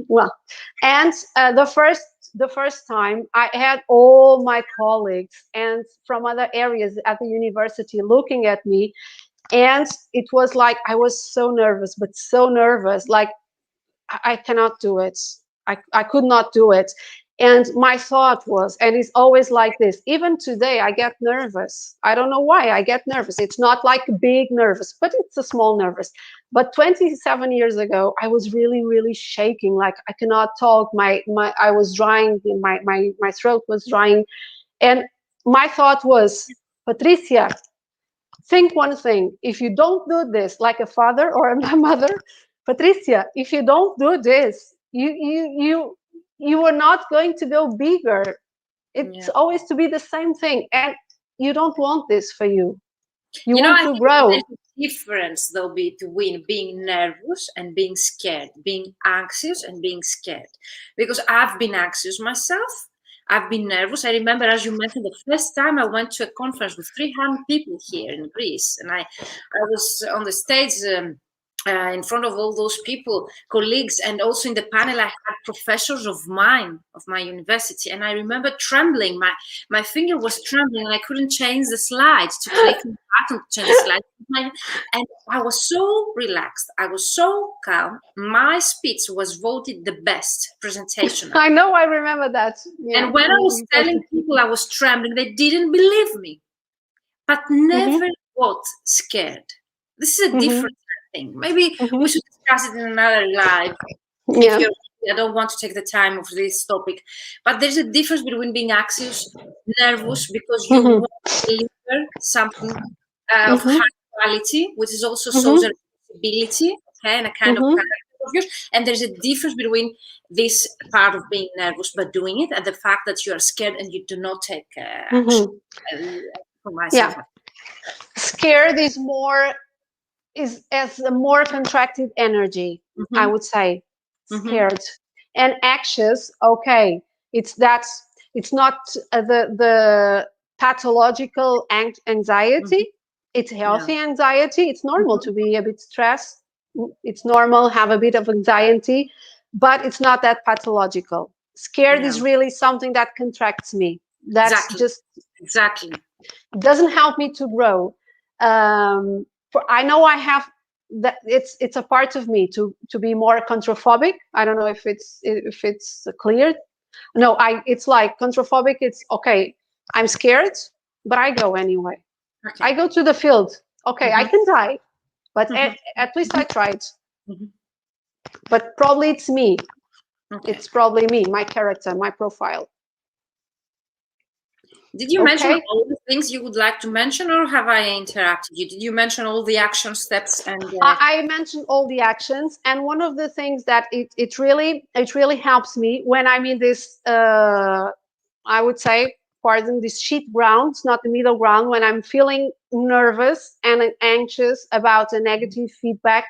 Well, and the first time I had all my colleagues and from other areas at the university looking at me, and it was like I was so nervous, like I cannot do it. I could not do it. And my thought was, and it's always like this, even today I get nervous. I don't know why I get nervous. It's not like big nervous, but it's a small nervous. But 27 years ago, I was really, really shaking. Like I cannot talk. I was drying. My throat was drying. And my thought was, Patricia, think one thing. If you don't do this like a father or a mother, Patricia, if you don't do this, you are not going to go bigger. It's always to be the same thing, and you don't want this for you. You want to grow. There's a difference, though, between being nervous and being scared, being anxious and being scared. Because I've been anxious myself. I've been nervous. I remember, as you mentioned, the first time I went to a conference with 300 people here in Greece, and I was on the stage in front of all those people, colleagues, and also in the panel I had professors of mine, of my university, and I remember trembling. My finger was trembling, and I couldn't change the slides to click on the button to change the slides. And I was so relaxed. I was so calm. My speech was voted the best presentation. I know, I remember that. Yeah. And when I was telling people I was trembling, they didn't believe me, but never got scared. This is a different thing. Maybe we should discuss it in another live. Yeah. I don't want to take the time of this topic, but there's a difference between being anxious, nervous because you want to deliver something of high quality, which is also social responsibility, okay, and a kind of character of yours. And there's a difference between this part of being nervous but doing it, and the fact that you are scared and you do not take action. For myself, scared is as a more contracted energy, I would say. Scared. And anxious, okay, it's not the pathological anxiety. It's healthy anxiety. It's normal to be a bit stressed. It's normal, have a bit of anxiety, but it's not that pathological. Scared is really something that contracts me. That's exactly doesn't help me to grow. I know I have that. It's a part of me to be more controphobic. I don't know if it's clear. No, it's like controphobic. It's okay. I'm scared, but I go anyway. Okay. I go to the field. Okay, I can die, but at least I tried. But probably it's me. Okay. It's probably me, my character, my profile. Did you mention all the things you would like to mention, or have I interrupted you? Did you mention all the action steps? And I mentioned all the actions, and one of the things that it really helps me when I'm in this, I would say, pardon, this shit ground, not the middle ground, when I'm feeling nervous and anxious about a negative feedback,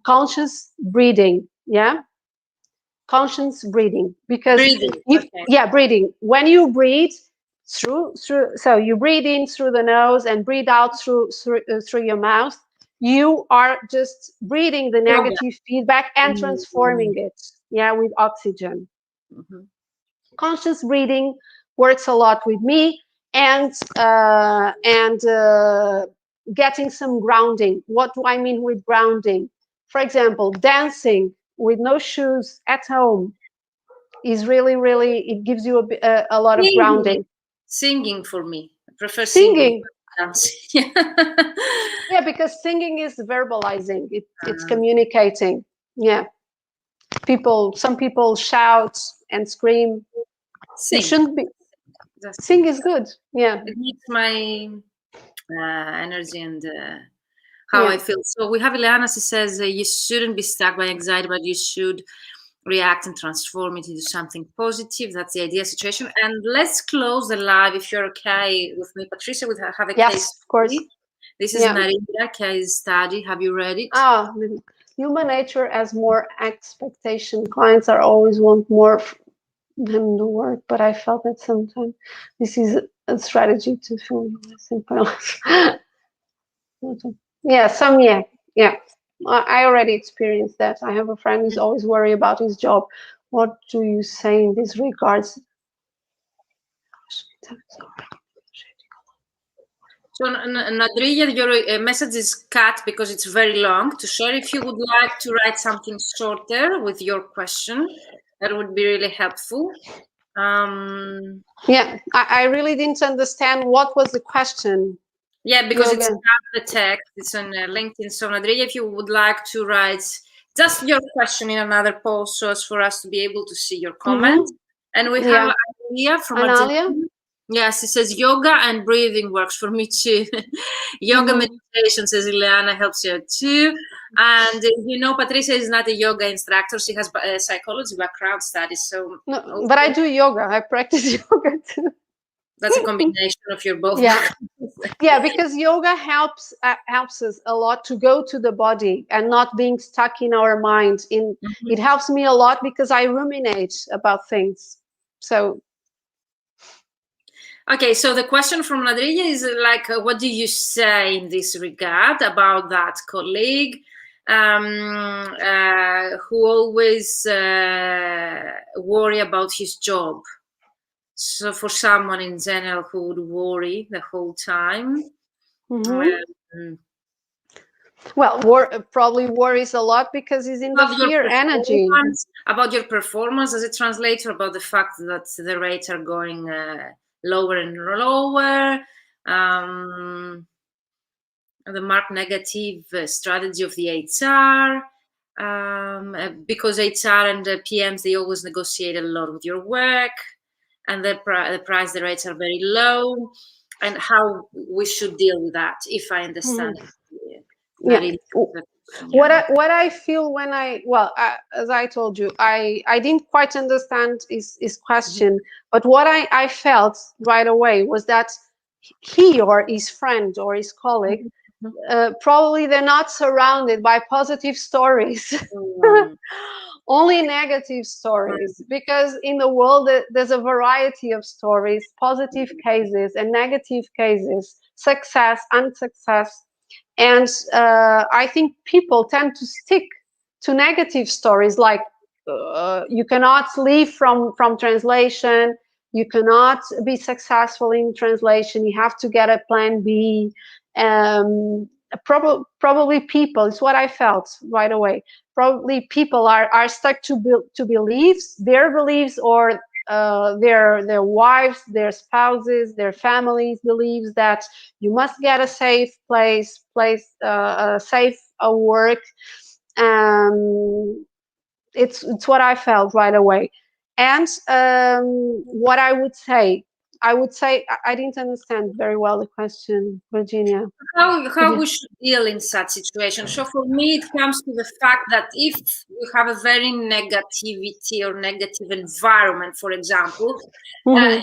conscious breathing, conscious breathing, because breathing. When you breathe through, so you breathe in through the nose and breathe out through your mouth. You are just breathing the negative feedback and transforming it, with oxygen. Conscious breathing works a lot with me, and getting some grounding. What do I mean with grounding? For example, dancing with no shoes at home is really, it gives you a lot of grounding. Singing for me. I prefer singing. Yeah, because singing is verbalizing. It's communicating. Yeah. Some people shout and scream. Sing. It shouldn't be. Sing is good. Yeah. It needs my energy and how I feel. So we have Ileana, she says you shouldn't be stuck by anxiety, but you should react and transform it into something positive. That's the ideal situation. And let's close the live, if you're okay with me. Patricia, we have a case. Of course. This is Narendra case study. Have you read it? Human nature has more expectation. Clients are always want more than the work, but I felt that sometimes this is a strategy to feel simple. I already experienced that. I have a friend who's always worried about his job. What do you say in this regards? So, Nadria, your message is cut because it's very long to share. If you would like to write something shorter with your question, that would be really helpful. I really didn't understand what was the question. Yeah, because it's not the text, it's on LinkedIn. So, Nadria, if you would like to write just your question in another post so as for us to be able to see your comment. And we have Analia from Argentina. Yes, it says yoga and breathing works for me too. Yoga meditation, says Ileana, helps you too. And Patricia is not a yoga instructor. She has a psychology background studies. So, but I do yoga. I practice yoga too. That's a combination of your both. Because yoga helps us a lot to go to the body and not being stuck in our mind. It helps me a lot because I ruminate about things. So. Okay, so the question from Nadria is like, what do you say in this regard about that colleague? who always worry about his job. So for someone in general who would worry the whole time. Well, probably worries a lot because he's in the fear energy. About your performance as a translator, about the fact that the rates are going lower and lower, the mark negative strategy of the HR, because HR and the PMs, they always negotiate a lot with your work, and the rates are very low, and how we should deal with that, if I understand it. Yeah. What I feel when as I told you, I didn't quite understand his question, but what I felt right away was that he or his friend or his colleague, probably they're not surrounded by positive stories, only negative stories, because in the world there's a variety of stories, positive cases and negative cases, success, unsuccess. And I think people tend to stick to negative stories, like you cannot leave from translation, you cannot be successful in translation, you have to get a plan B. Probably people, it's what I felt right away, probably people are stuck to beliefs, their beliefs, or their wives, their spouses, their families believes that you must get a safe place, safe work. It's what I felt right away. And what I would say, I didn't understand very well the question, Virginia. How we should deal in such situations. So for me, it comes to the fact that if you have a very negativity or negative environment, for example, at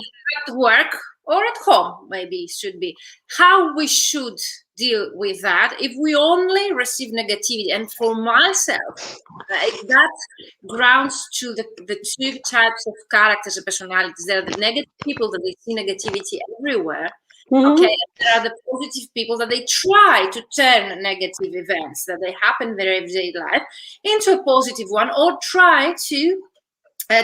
work or at home, maybe it should be, how we should deal with that if we only receive negativity. And for myself, that grounds to the two types of characters and personalities. There are the negative people that they see negativity everywhere. Okay, there are the positive people that they try to turn negative events that they happen in their everyday life into a positive one, or try to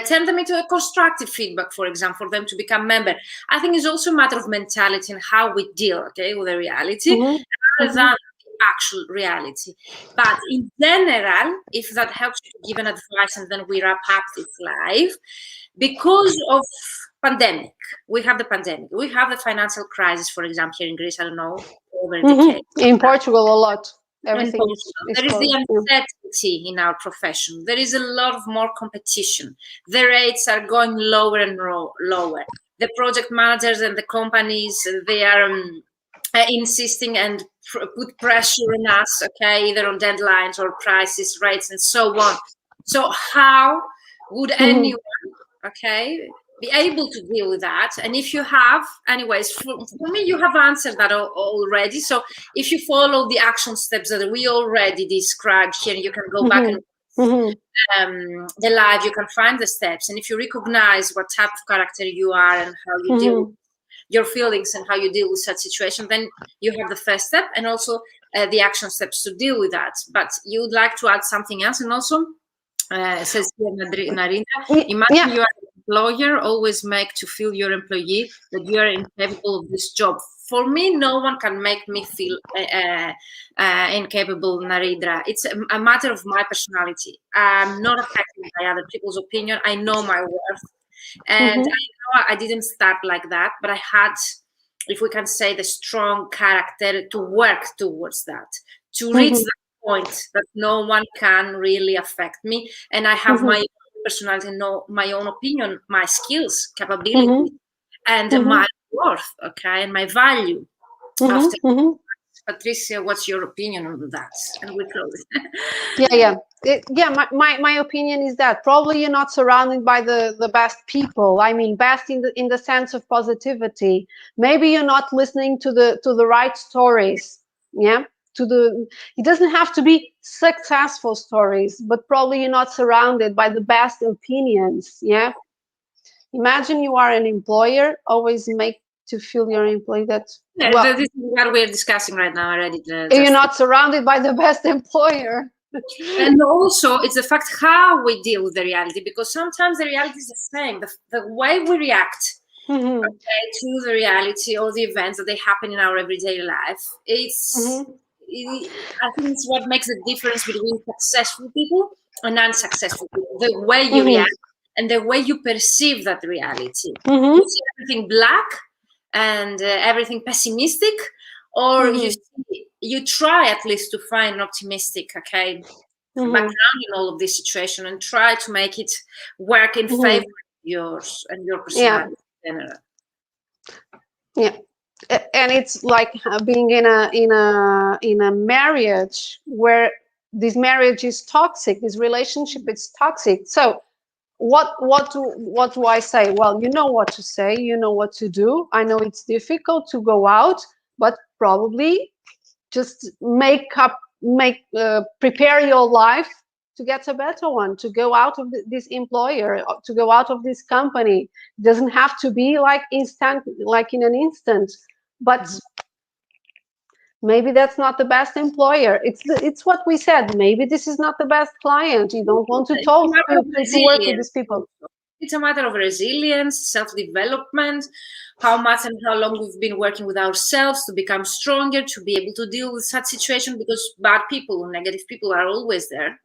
turn them into a constructive feedback, for example, for them to become member. I think it's also a matter of mentality and how we deal, okay, with the reality rather than the actual reality. But in general, if that helps you to give an advice, and then we wrap up this live, because of pandemic, we have the pandemic, we have the financial crisis, for example, here in Greece, I don't know, over decades. In Portugal, a lot. Everything there is the uncertainty in our profession. There is a lot of more competition. The rates are going lower and lower. The project managers and the companies, they are insisting and put pressure on us, okay, either on deadlines or prices, rates, and so on. So how would anyone, okay, be able to deal with that? And if you have, anyways, for me, you have answered that already. So if you follow the action steps that we already described here, you can go back and the live, you can find the steps. And if you recognize what type of character you are and how you deal with your feelings and how you deal with such situation, then you have the first step and also the action steps to deal with that. But you would like to add something else? And also, says here Narendra, imagine you are employer always make to feel your employee that you are incapable of this job. For me, no one can make me feel incapable, Narendra. It's a matter of my personality. I'm not affected by other people's opinion. I know my worth. And I know I didn't start like that, but I had, if we can say, the strong character to work towards that, to reach that point that no one can really affect me. And I have my personality, my own opinion, my skills, capability, and my worth, okay, and my value. Patricia, what's your opinion on that? And we close. My opinion is that probably you're not surrounded by the best people. I mean, best in the sense of positivity. Maybe you're not listening to the right stories. Yeah. It doesn't have to be successful stories, but probably you're not surrounded by the best opinions. Yeah. Imagine you are an employer, always make to feel your employee that this is what we're discussing right now already. You're not surrounded by the best employer. And also, it's the fact how we deal with the reality, because sometimes the reality is the same. The way we react to the reality or the events that they happen in our everyday life, I think it's what makes the difference between successful people and unsuccessful people. The way you react and the way you perceive that reality. You see everything black and everything pessimistic, or you try at least to find an optimistic background in all of this situation and try to make it work in favor of yours and your personality in general. Yeah, and it's like being in a marriage where this marriage is toxic, this relationship is toxic. So what do I say? Well, you know what to say, you know what to do. I know it's difficult to go out, but probably just prepare your life to get a better one, to go out of this employer, to go out of this company. It doesn't have to be like instant, like in an instant, but maybe that's not the best employer. It's what we said. Maybe this is not the best client. You don't want to work with these people. It's a matter of resilience, self-development, how much and how long we've been working with ourselves to become stronger, to be able to deal with such situations, because bad people, negative people are always there.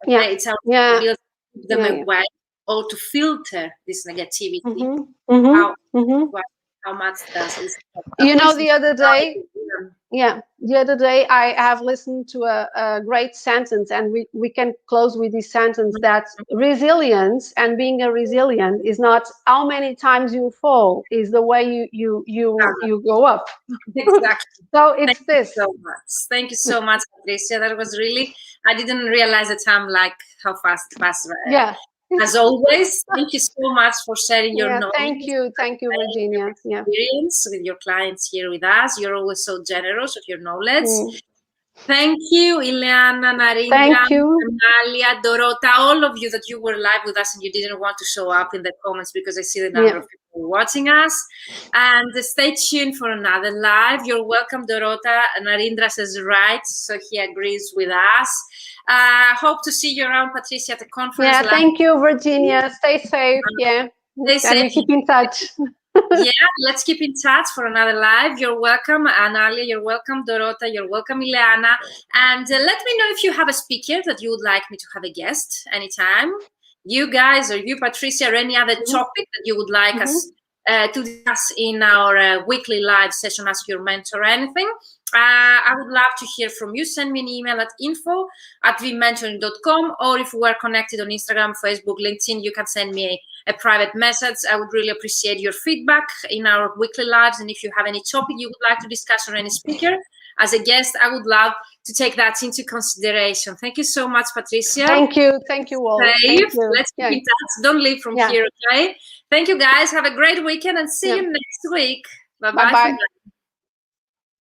Okay? It's how to build them away or to filter this negativity. How much does this? You know, the other day I have listened to a great sentence, and we can close with this sentence, that resilience and being a resilient is not how many times you fall, is the way you go up. Exactly. So it's this. Thank you so much, Patricia. That was really, I didn't realize the time, like how fast it passed. Yeah. As always, thank you so much for sharing your knowledge. Thank you, Virginia. Experience with your clients here with us. You're always so generous of your knowledge. Thank you, Ileana, Narendra, Amalia, Dorota, all of you that you were live with us and you didn't want to show up in the comments, because I see the number of people watching us. And stay tuned for another live. You're welcome, Dorota. Narendra says right, so he agrees with us. Hope to see you around, Patricia, at the conference. Yeah, thank you, Virginia. Stay safe. Stay safe. Keep in touch. Let's keep in touch for another live. You're welcome, Analia. You're welcome, Dorota. You're welcome, Ileana. And let me know if you have a speaker that you would like me to have a guest anytime. You guys, or you, Patricia, or any other topic that you would like us to discuss in our weekly live session, Ask Your Mentor or anything. I would love to hear from you. Send me an email at info@vmentoring.com, or if we're connected on Instagram, Facebook, LinkedIn, you can send me a private message. I would really appreciate your feedback in our weekly lives. And if you have any topic you would like to discuss, or any speaker as a guest, I would love to take that into consideration. Thank you so much, Patricia. Thank you all. Thank you. Let's keep in touch. Don't leave from here, okay? Thank you, guys. Have a great weekend and see you next week. Bye-bye.